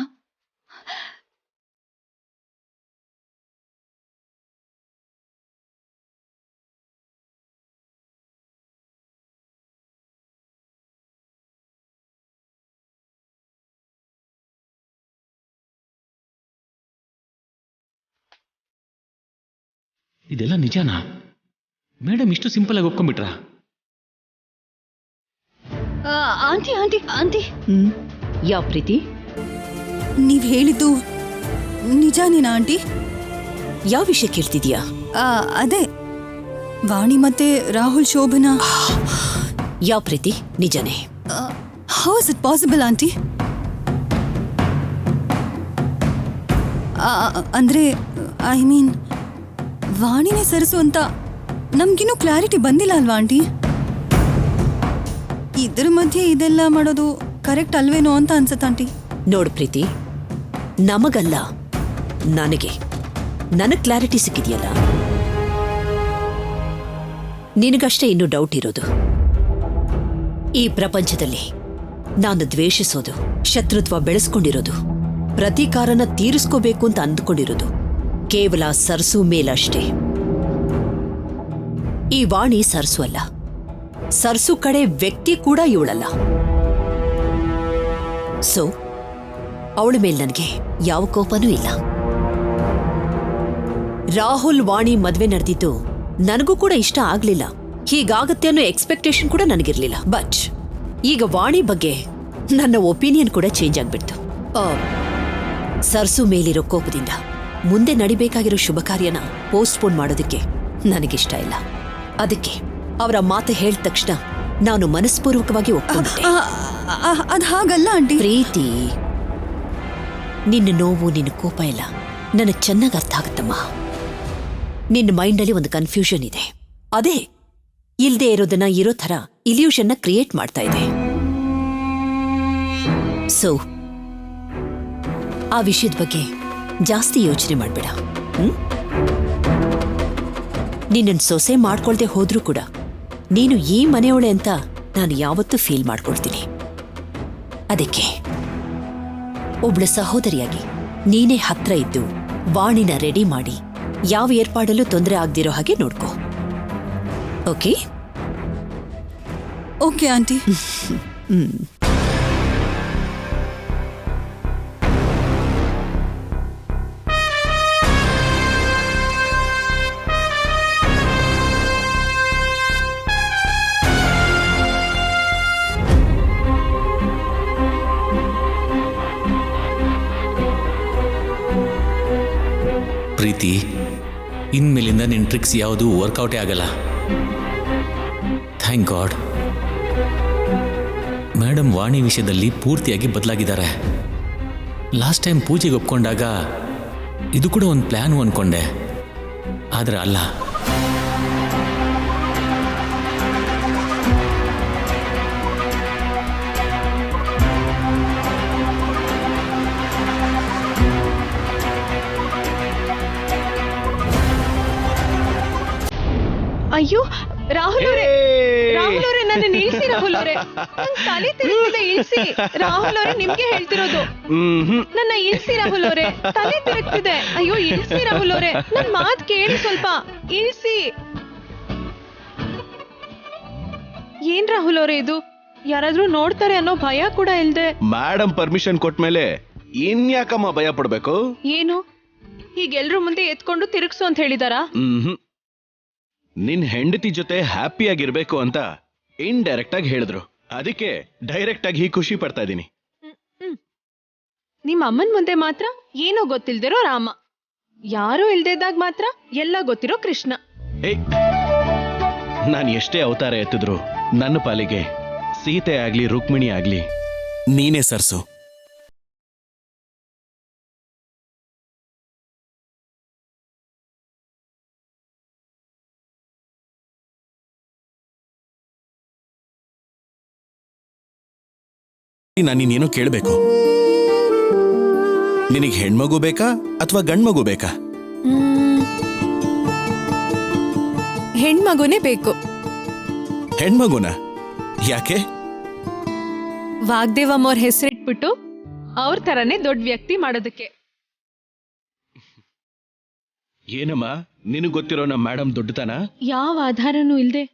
ಇದೆಲ್ಲ ನಿಜಾನಾ? ಮೇಡಮ್ ಇಷ್ಟು ಸಿಂಪಲ್ ಆಗಿ ಒಪ್ಕೊಂಡ್ಬಿಟ್ರಾ? ಆಂಟಿ ಆಂಟಿ ಆಂಟಿ ಯಾವ ಪ್ರೀತಿ? ನೀವ್ ಹೇಳಿದ್ದು ನಿಜಾನೇನಾ ಆಂಟಿ? ಯಾವ ವಿಷಯ ಕೇಳ್ತಿದ್ಯಾ? ಅದೇ ವಾಣಿ ಮತ್ತೆ ರಾಹುಲ್ ಶೋಭನಾ. ಯಾವ ಪ್ರೀತಿ? ನಿಜನೇ? How is it possible aunty? ಅಂದ್ರೆ ಐ ಮೀನ್ ವಾಣಿನೇ ಸರಸು ಅಂತ ನಮ್ಗಿನ್ನೂ ಕ್ಲಾರಿಟಿ ಬಂದಿಲ್ಲ ಅಲ್ವಾ ಆಂಟಿ? ಇದ್ರ ಮಧ್ಯೆ ಇದೆಲ್ಲ ಮಾಡೋದು ಕರೆಕ್ಟ್ ಅಲ್ವೇನೋ ಅಂತ ಅನ್ಸತ್ತ ಆಂಟಿ. ನೋಡು ಪ್ರೀತಿ, ನಮಗಲ್ಲ ನನಗೆ ಕ್ಲಾರಿಟಿ ಸಿಕ್ಕಿದೆಯಲ್ಲ. ನಿನಗಷ್ಟೇ ಇನ್ನೂ ಡೌಟ್ ಇರೋದು. ಈ ಪ್ರಪಂಚದಲ್ಲಿ ನಾನು ದ್ವೇಷಿಸೋದು, ಶತ್ರುತ್ವ ಬೆಳೆಸ್ಕೊಂಡಿರೋದು, ಪ್ರತೀಕಾರನ ತೀರಿಸ್ಕೋಬೇಕು ಅಂತ ಅಂದ್ಕೊಂಡಿರೋದು ಕೇವಲ ಸರ್ಸು ಮೇಲಷ್ಟೇ. ಈ ವಾಣಿ ಸರ್ಸು ಅಲ್ಲ, ಸರ್ಸು ಕಡೆ ವ್ಯಕ್ತಿ ಕೂಡ ಇವಳಲ್ಲ. ಸೊ ಅವಳ ಮೇಲೆ ನನಗೆ ಯಾವ ಕೋಪನೂ ಇಲ್ಲ. ರಾಹುಲ್ ವಾಣಿ ಮದ್ವೆ ನಡೆದಿದ್ದು ನನಗೂ ಕೂಡ ಇಷ್ಟ ಆಗ್ಲಿಲ್ಲ. ಹೀಗಾಗತ್ತೆ ಅನ್ನೋ ಎಕ್ಸ್ಪೆಕ್ಟೇಷನ್ ಕೂಡ ನನಗಿರ್ಲಿಲ್ಲ. ಬಟ್ ಈಗ ವಾಣಿ ಬಗ್ಗೆ ನನ್ನ ಒಪಿನಿಯನ್ ಕೂಡ ಚೇಂಜ್ ಆಗ್ಬಿಡ್ತು. ಸರ್ಸು ಮೇಲಿರೋ ಕೋಪದಿಂದ ಮುಂದೆ ನಡಿಬೇಕಾಗಿರೋ ಶುಭ ಕಾರ್ಯನ ಪೋಸ್ಟ್ಪೋನ್ ಮಾಡೋದಕ್ಕೆ ನನಗಿಷ್ಟ ಇಲ್ಲ. ಅದಕ್ಕೆ ಅವರ ಮಾತು ಹೇಳಿದ ತಕ್ಷಣ ನಾನು ಮನಸ್ಪೂರ್ವಕವಾಗಿ ಒಪ್ಪಿಕೊಂಡೆ. ಅದ್ ಹಾಗಲ್ಲ ಆಂಟಿ. ಪ್ರೀತಿ, ನಿನ್ನ ನೋವು, ನಿನ್ನ ಕೋಪ ಎಲ್ಲ ನನಗೆ ಚೆನ್ನಾಗಿ ಅರ್ಥ ಆಗುತ್ತಮ್ಮ. ನಿನ್ನ ಮೈಂಡಲ್ಲಿ ಒಂದು ಕನ್ಫ್ಯೂಷನ್ ಇದೆ. ಅದೇ ಇಲ್ದೇ ಇರೋದನ್ನ ಇರೋ ಥರ ಇಲ್ಯೂಷನ್ನ ಕ್ರಿಯೇಟ್ ಮಾಡ್ತಾ ಇದೆ. ಸೊ ಆ ವಿಷಯದ ಬಗ್ಗೆ ಜಾಸ್ತಿ ಯೋಚನೆ ಮಾಡ್ಬೇಡ. ನಿನ್ನನ್ನು ಸೊಸೆ ಮಾಡ್ಕೊಳ್ದೆ ಹೋದ್ರೂ ಕೂಡ ನೀನು ಈ ಮನೆಯೊಳೆ ಅಂತ ನಾನು ಯಾವತ್ತೂ ಫೀಲ್ ಮಾಡ್ಕೊಳ್ತೀನಿ. ಅದಕ್ಕೆ ಒಬ್ಳ ಸಹೋದರಿಯಾಗಿ ನೀನೇ ಹತ್ರ ಇದ್ದು ವಾಣಿನ ರೆಡಿ ಮಾಡಿ ಯಾವ ಏರ್ಪಾಡಲ್ಲೂ ತೊಂದರೆ ಆಗ್ದಿರೋ ಹಾಗೆ ನೋಡ್ಕೋ. ಓಕೆ? Okay aunty. ಪ್ರೀತಿ, ಇನ್ಮೇಲಿಂದ ನಿನ್ನ ಟ್ರಿಕ್ಸ್ ಯಾವುದು ವರ್ಕೌಟೇ ಆಗಲ್ಲ. Thank god. ಮೇಡಮ್ ವಾಣಿ ವಿಷಯದಲ್ಲಿ ಪೂರ್ತಿಯಾಗಿ ಬದಲಾಗಿದ್ದಾರೆ. ಲಾಸ್ಟ್ ಟೈಮ್ ಪೂಜೆಗೆ ಒಪ್ಕೊಂಡಾಗ ಇದು ಕೂಡ ಒಂದು ಪ್ಲ್ಯಾನು ಅಂದ್ಕೊಂಡೆ, ಆದರೆ ಅಲ್ಲ. ಅಯ್ಯೋ ರಾಹುಲ್ ಅವರೇ ನನ್ನ ನಿಲ್ಸಿ. ರಾಹುಲ್ ಅವರೇ, ತಲೆ ತಿರುಗ್ತಿದೆ, ಇಳಿಸಿ. ರಾಹುಲ್ ಅವರೇ, ನಿಮ್ಗೆ ಹೇಳ್ತಿರೋದು, ನನ್ನ ಇಳಿಸಿ. ರಾಹುಲ್ ಅವರೇ, ತಲೆ ತಿರುಗ್ತಿದೆ. ಅಯ್ಯೋ ಇಳಿಸಿ ರಾಹುಲ್ ಅವರೇ, ನನ್ ಮಾತ್ ಕೇಳಿ, ಸ್ವಲ್ಪ ಇಳಿಸಿ. ಏನ್ ರಾಹುಲ್ ಅವರೇ ಇದು? ಯಾರಾದ್ರೂ ನೋಡ್ತಾರೆ ಅನ್ನೋ ಭಯ ಕೂಡ ಇಲ್ದೆ. ಮೇಡಮ್ ಪರ್ಮಿಷನ್ ಕೊಟ್ಮೇಲೆ ಇನ್ಯಾಕಮ್ಮ ಭಯ ಪಡ್ಬೇಕು? ಏನು ಹೀಗೆಲ್ರೂ ಮುಂದೆ ಎತ್ಕೊಂಡು ತಿರುಗ್ಸು ಅಂತ ಹೇಳಿದಾರಾ? ನಿನ್ ಹೆಂಡತಿ ಜೊತೆ ಹ್ಯಾಪಿ ಆಗಿರ್ಬೇಕು ಅಂತ ಇಂಡೈರೆಕ್ಟ್ ಆಗಿ ಹೇಳಿದ್ರು. ಅದಕ್ಕೆ ಡೈರೆಕ್ಟ್ ಆಗಿ ಹೀಗೆ ಖುಷಿ ಪಡ್ತಾ ಇದ್ದೀನಿ. ನಿಮ್ಮ ಅಮ್ಮನ್ ಮುಂದೆ ಮಾತ್ರ ಏನೋ ಗೊತ್ತಿಲ್ದಿರೋ ರಾಮ, ಯಾರೋ ಇಲ್ದಿದ್ದಾಗ ಮಾತ್ರ ಎಲ್ಲ ಗೊತ್ತಿರೋ ಕೃಷ್ಣ. ನಾನು ಎಷ್ಟೇ ಅವತಾರ ಎತ್ತಿದ್ರು ನನ್ನ ಪಾಲಿಗೆ ಸೀತೆ ಆಗ್ಲಿ ರುಕ್ಮಿಣಿ ಆಗ್ಲಿ ನೀನೇ ಸರ್ಸು. ನಾನು ನೀನೇನೋ ಕೇಳಬೇಕು. ನಿನಗೆ ಹೆಣ್ಮಗು ಬೇಕಾ ಅಥವಾ ಗಂಡ್ಮಗು ಬೇಕಾ? ಹೆಣ್ಮಗುನೇ ಬೇಕು. ಹೆಣ್ಮಗುನ? ಯಾಕೆ? ವಾಗ್ದೇವಮ್ಮ ಅವ್ರ ಹೆಸರಿಟ್ಬಿಟ್ಟು ಅವ್ರ ತರನೇ ದೊಡ್ಡ ವ್ಯಕ್ತಿ ಮಾಡೋದಕ್ಕೆ. ಏನಮ್ಮ ನಿನಗ್ ಗೊತ್ತಿರೋ ನಮ್ಮ ಮೇಡಮ್ ದೊಡ್ಡತನ? ಯಾವ ಆಧಾರನೂ ಇಲ್ದೆ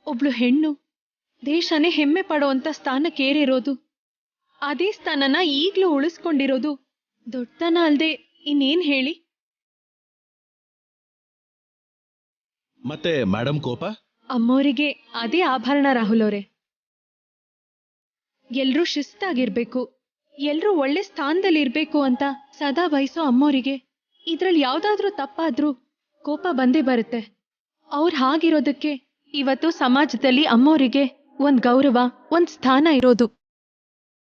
ಒಬ್ಳು ಹೆಣ್ಣು ದೇಶನೇ ಹೆಮ್ಮೆ ಪಡೋಂತ ಸ್ಥಾನಕ್ಕೇರಿರೋದು, ಅದೇ ಸ್ಥಾನನ ಈಗ್ಲೂ ಉಳಿಸ್ಕೊಂಡಿರೋದು ದೊಡ್ಡತನ ಅಲ್ದೆ ಇನ್ನೇನ್ ಹೇಳಿ? ಮತ್ತೆ ಮೇಡಮ್ ಕೋಪ? ಅಮ್ಮೋರಿಗೆ ಅದೇ ಆಭರಣ ರಾಹುಲ್ ಅವರೇ. ಎಲ್ರೂ ಶಿಸ್ತಾಗಿರ್ಬೇಕು, ಎಲ್ರೂ ಒಳ್ಳೆ ಸ್ಥಾನದಲ್ಲಿರ್ಬೇಕು ಅಂತ ಸದಾ ಬಯಸೋ ಅಮ್ಮೋರಿಗೆ ಇದ್ರಲ್ಲಿ ಯಾವ್ದಾದ್ರೂ ತಪ್ಪಾದ್ರೂ ಕೋಪ ಬಂದೇ ಬರುತ್ತೆ. ಅವ್ರು ಹಾಗಿರೋದಕ್ಕೆ ಇವತ್ತು ಸಮಾಜದಲ್ಲಿ ಅಮ್ಮೋರಿಗೆ ಒಂದ್ ಗೌರವ, ಒಂದ್ ಸ್ಥಾನ ಇರೋದು.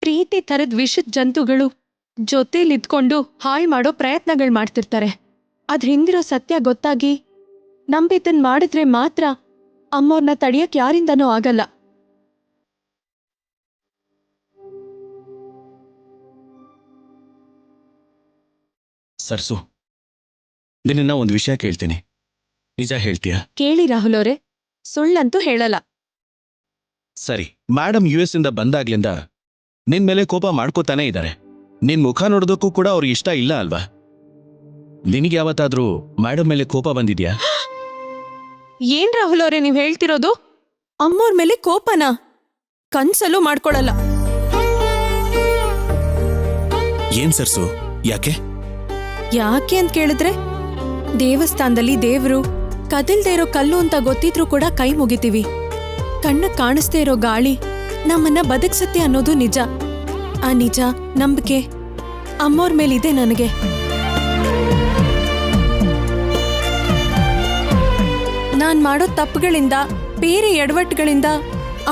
ಪ್ರೀತಿ ಥರದ್ ವಿಷದ ಜಂತುಗಳು ಜೊತೆಲಿದ್ಕೊಂಡು ಹಾಳು ಮಾಡೋ ಪ್ರಯತ್ನಗಳು ಮಾಡ್ತಿರ್ತಾರೆ. ಅದ್ರ ಹಿಂದಿರೋ ಸತ್ಯ ಗೊತ್ತಾಗಿ ನಂಬಿದ್ದನ್ ಮಾಡಿದ್ರೆ ಮಾತ್ರ ಅಮ್ಮೋರ್ನ ತಡಿಯಕ್ ಯಾರಿಂದನೂ ಆಗಲ್ಲ. ಸರ್ಸು, ನಿನ್ನ ಒಂದು ವಿಷಯ ಕೇಳ್ತೀನಿ, ನಿಜ ಹೇಳ್ತೀಯಾ? ಕೇಳಿ ರಾಹುಲ್ ಅವರೇ, ಸುಳ್ಳಂತೂ ಹೇಳಲ್ಲ. ಸರಿ, ಮೇಡಮ್ US ಇಂದ ಬಂದಾಗ್ಲಿಂದ ನಿನ್ ಮೇಲೆ ಕೋಪ ಮಾಡ್ಕೋತಾನೆ ಇದ್ದಾರೆ. ನಿನ್ ಮುಖ ನೋಡೋದಕ್ಕೂ ಕೂಡ ಅವ್ರಿಗೆ ಇಷ್ಟ ಇಲ್ಲ ಅಲ್ವಾ? ನಿನಗೆ ಯಾವತ್ತಾದ್ರೂ ಮೇಡಮ್ ಮೇಲೆ ಕೋಪ ಬಂದಿದ್ಯಾ? ಏನ್ ರಾಹುಲ್ ಅವರೇ ನೀವ್ ಹೇಳ್ತಿರೋದು? ಅಮ್ಮೋರ್ ಮೇಲೆ ಕೋಪನಾ? ಕನ್ಸಲ್ಲೂ ಮಾಡ್ಕೊಳಲ್ಲ. ಏನ್ ಸರ್ಸು, ಯಾಕೆ? ಯಾಕೆ ಅಂತ ಕೇಳಿದ್ರೆ, ದೇವಸ್ಥಾನದಲ್ಲಿ ದೇವ್ರು ಕದಿಲ್ದೇ ಇರೋ ಕಲ್ಲು ಅಂತ ಗೊತ್ತಿದ್ರೂ ಕೂಡ ಕೈ ಮುಗಿತೀವಿ. ಕಣ್ಣ ಕಾಣಿಸ್ದೇ ಇರೋ ಗಾಳಿ ನಮ್ಮನ್ನ ಬದುಕ್ಸತ್ತೆ ಅನ್ನೋದು ನಿಜ. ಆ ನಿಜ ನಂಬಿಕೆ ಅಮ್ಮೋರ್ ಮೇಲಿದೆ ನನಗೆ. ನಾನ್ ಮಾಡೋ ತಪ್ಪುಗಳಿಂದ, ಬೇರೆ ಎಡವಟ್ಟುಗಳಿಂದ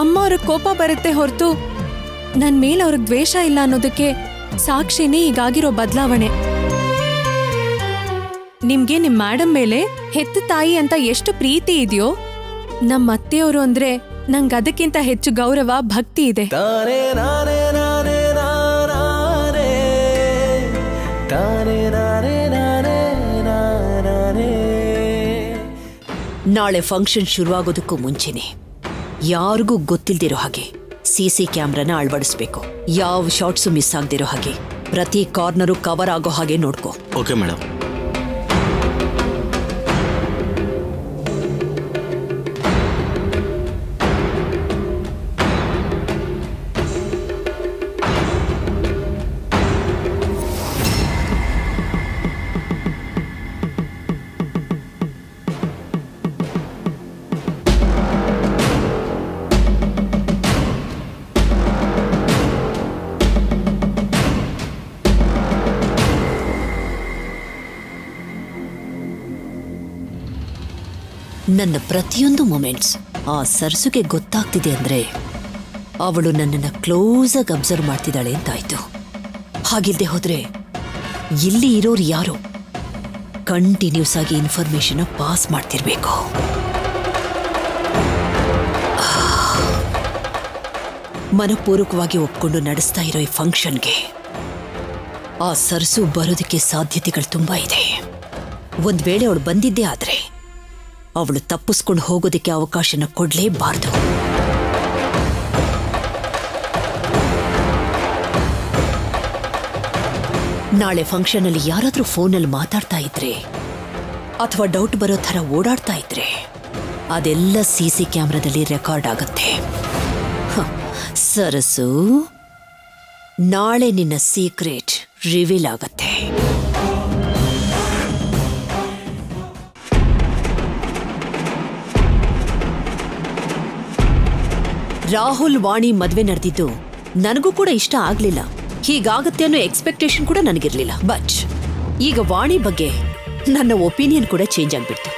ಅಮ್ಮವ್ರ ಕೋಪ ಬರುತ್ತೆ ಹೊರತು ನನ್ ಮೇಲೆ ಅವ್ರಿಗೆ ದ್ವೇಷ ಇಲ್ಲ ಅನ್ನೋದಕ್ಕೆ ಸಾಕ್ಷಿನೇ ಈಗಾಗಿರೋ ಬದಲಾವಣೆ. ನಿಮ್ಗೆ ನಿಮ್ ಮೇಡಮ್ ಮೇಲೆ ಹೆತ್ತ ತಾಯಿ ಅಂತ ಎಷ್ಟು ಪ್ರೀತಿ ಇದೆಯೋ, ನಮ್ಮ ಅತ್ತೆಯವರು ಅಂದ್ರೆ ನಂಗೆ ಅದಕ್ಕಿಂತ ಹೆಚ್ಚು ಗೌರವ, ಭಕ್ತಿ ಇದೆ. ನಾಳೆ ಫಂಕ್ಷನ್ ಶುರುವಾಗೋದಕ್ಕೂ ಮುಂಚೆನೆ ಯಾರಿಗೂ ಗೊತ್ತಿಲ್ದಿರೋ ಹಾಗೆ CC ಕ್ಯಾಮ್ರಾನ ಅಳವಡಿಸ್ಬೇಕು. ಯಾವ ಶಾಟ್ಸು ಮಿಸ್ ಆಗದಿರೋ ಹಾಗೆ ಪ್ರತಿ ಕಾರ್ನರು ಕವರ್ ಆಗೋ ಹಾಗೆ ನೋಡ್ಕೋ. Okay madam. ನನ್ನ ಪ್ರತಿಯೊಂದು ಮೊಮೆಂಟ್ಸ್ ಆ ಸರ್ಸುಗೆ ಗೊತ್ತಾಗ್ತಿದೆ ಅಂದ್ರೆ ಅವಳು ನನ್ನನ್ನು ಕ್ಲೋಸ್ ಆಗಿ ಅಬ್ಸರ್ವ್ ಮಾಡ್ತಿದ್ದಾಳೆ ಅಂತಾಯ್ತು. ಹಾಗಿಲ್ದೆ ಹೋದ್ರೆ ಇಲ್ಲಿ ಇರೋರು ಯಾರು ಕಂಟಿನ್ಯೂಸ್ ಆಗಿ ಇನ್ಫಾರ್ಮೇಶನ್ ಪಾಸ್ ಮಾಡ್ತಿರ್ಬೇಕು. ಮನಪೂರ್ವಕವಾಗಿ ಒಪ್ಕೊಂಡು ನಡೆಸ್ತಾ ಇರೋ ಈ ಫಂಕ್ಷನ್ಗೆ ಆ ಸರ್ಸು ಬರೋದಕ್ಕೆ ಸಾಧ್ಯತೆಗಳು ತುಂಬಾ ಇದೆ. ಒಂದ್ ವೇಳೆ ಅವಳು ಬಂದಿದ್ದೇ ಆದ್ರೆ ಅವಳು ತಪ್ಪಿಸ್ಕೊಂಡು ಹೋಗೋದಕ್ಕೆ ಅವಕಾಶನ ಕೊಡ್ಲೇಬಾರ್ದು. ನಾಳೆ ಫಂಕ್ಷನ್ ಅಲ್ಲಿ ಯಾರಾದ್ರೂ ಫೋನಲ್ಲಿ ಮಾತಾಡ್ತಾ ಇದ್ರೆ ಅಥವಾ ಡೌಟ್ ಬರೋ ಥರ ಓಡಾಡ್ತಾ ಇದ್ರೆ ಅದೆಲ್ಲ CC ಕ್ಯಾಮ್ರಾದಲ್ಲಿ ರೆಕಾರ್ಡ್ ಆಗುತ್ತೆ. ಸರಸು, ನಾಳೆ ನಿನ್ನ ಸೀಕ್ರೆಟ್ ರಿವೀಲ್ ಆಗತ್ತೆ. ರಾಹುಲ್ ವಾಣಿ ಮದ್ವೆ ನಡೆದಿದ್ದು ನನಗೂ ಕೂಡ ಇಷ್ಟ ಆಗ್ಲಿಲ್ಲ. ಹೀಗಾಗತ್ತೆ ಅನ್ನೋ ಎಕ್ಸ್ಪೆಕ್ಟೇಷನ್ ಕೂಡ ನನಗಿರ್ಲಿಲ್ಲ. ಬಟ್ ಈಗ ವಾಣಿ ಬಗ್ಗೆ ನನ್ನ ಒಪಿನಿಯನ್ ಕೂಡ ಚೇಂಜ್ ಆಗ್ಬಿಡ್ತು.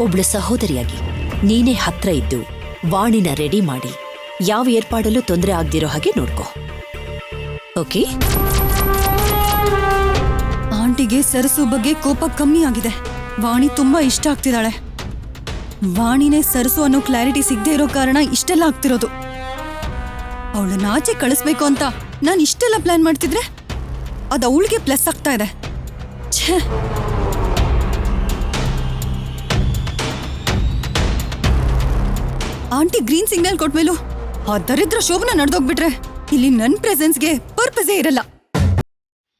ಒಬ್ಳು ಸಹೋದರಿಯಾಗಿ ನೀನೇ ಹತ್ರ ಇದ್ದು ವಾಣಿನ ರೆಡಿ ಮಾಡಿ ಯಾವ ಏರ್ಪಾಡಲ್ಲೂ ತೊಂದರೆ ಆಗ್ದಿರೋ ಹಾಗೆ ನೋಡ್ಕೋ. ಓಕೆ? ಆಂಟಿಗೆ ಸರಸು ಬಗ್ಗೆ ಕೋಪ ಕಮ್ಮಿ ಆಗಿದೆ. ವಾಣಿ ತುಂಬಾ ಇಷ್ಟ ಆಗ್ತಿದ್ದಾಳೆ. ವಾಣಿನೇ ಸರಸು ಅನ್ನೋ ಕ್ಲಾರಿಟಿ ಸಿಗದೆ ಇರೋ ಕಾರಣ ಇಷ್ಟೆಲ್ಲ ಆಗ್ತಿರೋದು. ಅವಳನ್ನ ಆಚೆ ಕಳಿಸ್ಬೇಕು ಅಂತ ನಾನು ಇಷ್ಟೆಲ್ಲ ಪ್ಲಾನ್ ಮಾಡ್ತಿದ್ರೆ ಅದು ಅವಳಿಗೆ ಪ್ಲಸ್ ಆಗ್ತಾ ಇದೆ. ಛೇ, ಆಂಟಿ ಗ್ರೀನ್ ಸಿಗ್ನಲ್ ಕೊಟ್ಮೇಲೂ ಆ ದರಿದ್ರ ಶೋಭನ ನಡೆದೋಗ್ಬಿಟ್ರೆ ಇಲ್ಲಿ ನನ್ ಪ್ರೆಸೆನ್ಸ್ಗೆ ಪರ್ಪಸೇ ಇರಲ್ಲ.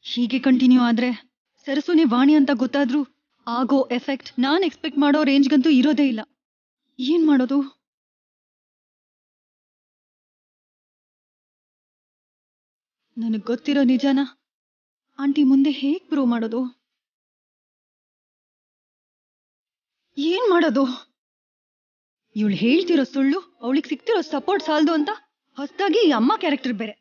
ಹೀಗೆ ಕಂಟಿನ್ಯೂ ಆದ್ರೆ ಸರಸುನೆ ವಾಣಿ ಅಂತ ಗೊತ್ತಾದ್ರೂ ಆಗೋ ಎಫೆಕ್ಟ್ ನಾನ್ ಎಕ್ಸ್ಪೆಕ್ಟ್ ಮಾಡೋ ರೇಂಜ್ಗಂತೂ ಇರೋದೇ ಇಲ್ಲ. ಏನ್ ಮಾಡೋದು? ನನಗ್ ಗೊತ್ತಿರೋ ನಿಜಾನ ಆಂಟಿ ಮುಂದೆ ಹೇಗ್ ಪ್ರೂವ್ ಮಾಡೋದು? ಏನ್ ಮಾಡೋದು? ಇವಳು ಹೇಳ್ತಿರೋ ಸುಳ್ಳು ಅವಳಿಗೆ ಸಿಗ್ತಿರೋ ಸಪೋರ್ಟ್ ಸಾಲದು ಅಂತ ಹೊಸದಾಗಿ ಈ ಅಮ್ಮ ಕ್ಯಾರೆಕ್ಟರ್ ಬೇರೆ.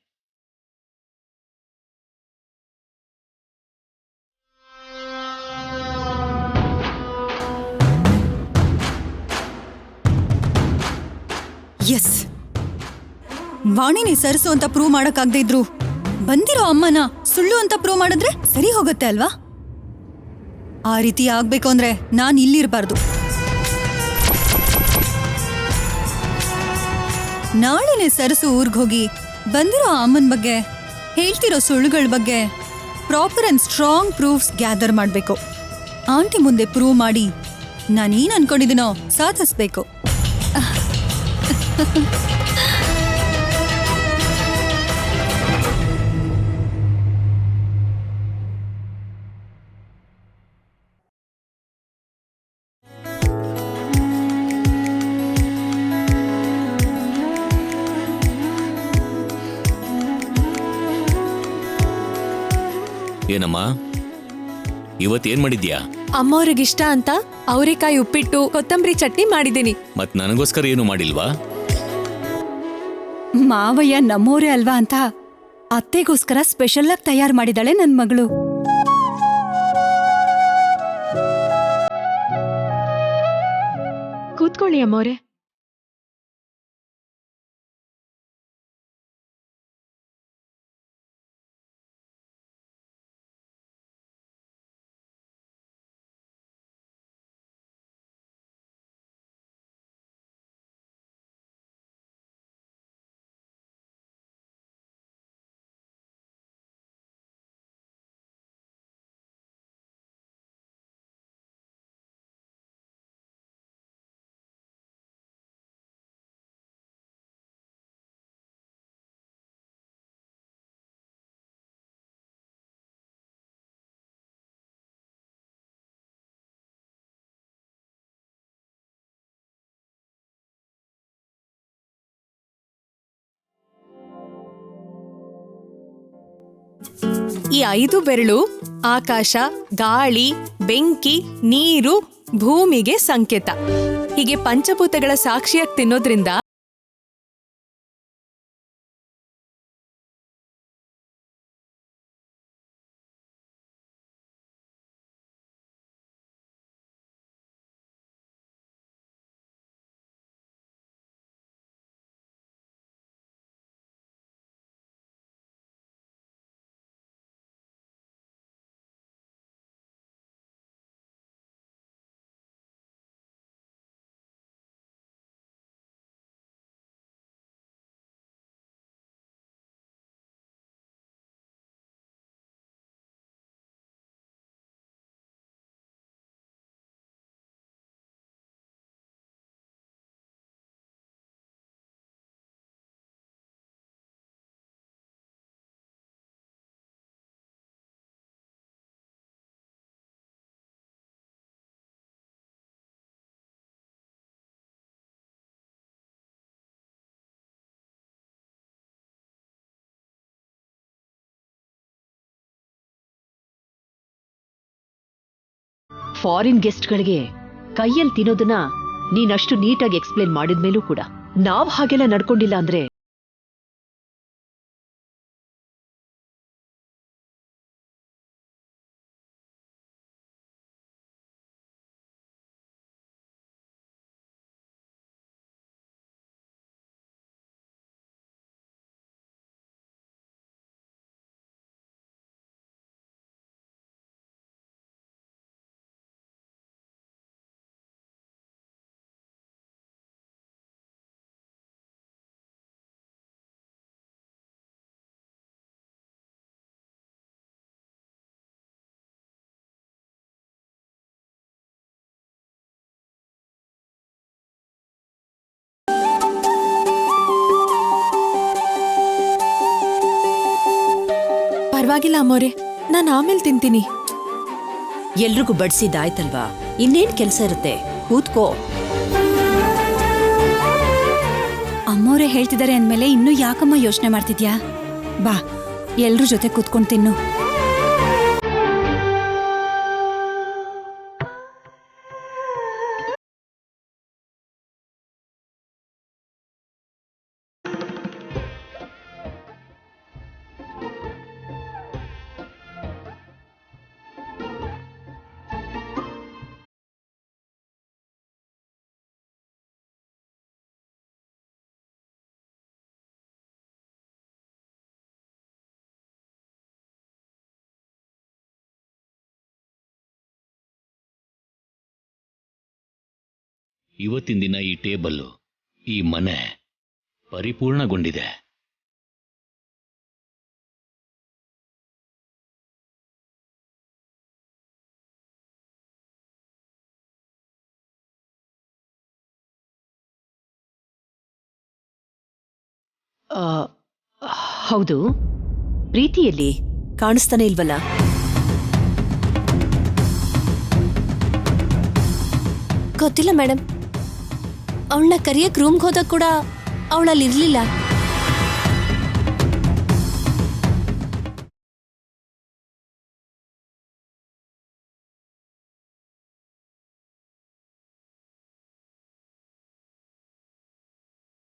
ಎಸ್, ವಾಣಿನಿ ಸರಸು ಅಂತ ಪ್ರೂವ್ ಮಾಡಕ್ಕಾಗದೇ ಇದ್ರು ಬಂದಿರೋ ಅಮ್ಮನ ಸುಳ್ಳು ಅಂತ ಪ್ರೂವ್ ಮಾಡಿದ್ರೆ ಸರಿ ಹೋಗುತ್ತೆ ಅಲ್ವಾ? ಆ ರೀತಿ ಆಗ್ಬೇಕು ಅಂದ್ರೆ ನಾನ್ ಇಲ್ಲಿರ್ಬಾರ್ದು. ನಾಳೆನೆ ಸರಸು ಊರ್ಗೋಗಿ ಬಂದಿರೋ ಅಮ್ಮನ ಬಗ್ಗೆ ಹೇಳ್ತಿರೋ ಸುಳ್ಳುಗಳ ಬಗ್ಗೆ proper and strong proofs gather ಮಾಡ್ಬೇಕು. ಆಂಟಿ ಮುಂದೆ ಪ್ರೂವ್ ಮಾಡಿ ನಾನೇನ್ ಅನ್ಕೊಂಡಿದ್ದೀನೋ ಸಾಧಿಸ್ಬೇಕು. ಏನಮ್ಮ ಇವತ್ತೇನ್ ಮಾಡಿದ್ಯಾ? ಅಮ್ಮವ್ರಿಗಿಷ್ಟ ಅಂತ ಅವರೆಕಾಯಿ ಉಪ್ಪಿಟ್ಟು ಕೊತ್ತಂಬರಿ ಚಟ್ನಿ ಮಾಡಿದ್ದೀನಿ. ಮತ್ ನನಗೋಸ್ಕರ ಏನು ಮಾಡಿಲ್ವಾ? ಮಾವಯ್ಯ ನಮ್ಮೋರೇ ಅಲ್ವಾ ಅಂತ ಅತ್ತೆಗೋಸ್ಕರ ಸ್ಪೆಷಲ್ ಆಗಿ ತಯಾರು ಮಾಡಿದಾಳೆ ನನ್ ಮಗಳು. ಕೂತ್ಕೊಳ್ಳಿ ಅಮ್ಮವ್ರೆ. ಈ 5 ಬೆರಳು ಆಕಾಶ, ಗಾಳಿ, ಬೆಂಕಿ, ನೀರು, ಭೂಮಿಗೆ ಸಂಕೇತ. ಹೀಗೆ ಪಂಚಭೂತಗಳ ಸಾಕ್ಷಿಯಾಗಿ ತಿನ್ನೋದ್ರಿಂದ ಫಾರಿನ್ ಗೆಸ್ಟ್ಗಳಿಗೆ ಕೈಯಲ್ಲಿ ತಿನ್ನೋದನ್ನ ನೀನಷ್ಟು ನೀಟಾಗಿ ಎಕ್ಸ್ಪ್ಲೇನ್ ಮಾಡಿದ್ಮೇಲೂ ಕೂಡ ನಾವ್ ಹಾಗೆಲ್ಲ ನಡ್ಕೊಂಡಿಲ್ಲ ಅಂದ್ರೆ ಪರವಾಗಿಲ್ಲ ಅಮ್ಮೋರೆ, ನಾನು ಆಮೇಲೆ ತಿಂತೀನಿ. ಎಲ್ರಿಗೂ ಬಡಿಸಿದ್ದಾಯ್ತಲ್ವಾ, ಇನ್ನೇನ್ ಕೆಲಸ ಇರುತ್ತೆ, ಕೂತ್ಕೋ. ಅಮ್ಮೋರೇ ಹೇಳ್ತಿದ್ದಾರೆ ಅಂದ್ಮೇಲೆ ಇನ್ನೂ ಯಾಕಮ್ಮ ಯೋಚನೆ ಮಾಡ್ತಿದ್ಯಾ? ಬಾ, ಎಲ್ರ ಜೊತೆ ಕೂತ್ಕೊಂಡು ತಿನ್ನು. ಇವತ್ತಿನ ದಿನ ಈ ಟೇಬಲ್ಲು, ಈ ಮನೆ ಪರಿಪೂರ್ಣಗೊಂಡಿದೆ. ಹೌದು, ಪ್ರೀತಿಯಲ್ಲಿ ಕಾಣಿಸ್ತಾನೆ ಇಲ್ವಲ್ಲ? ಗೊತ್ತಿಲ್ಲ ಮೇಡಮ್. ಅವಳನ್ನ ಕರಿಯಕ್ ರೂಮ್ಗೆ ಹೋದಾಗ ಕೂಡ ಅವಳಲ್ಲಿ ಇರ್ಲಿಲ್ಲ.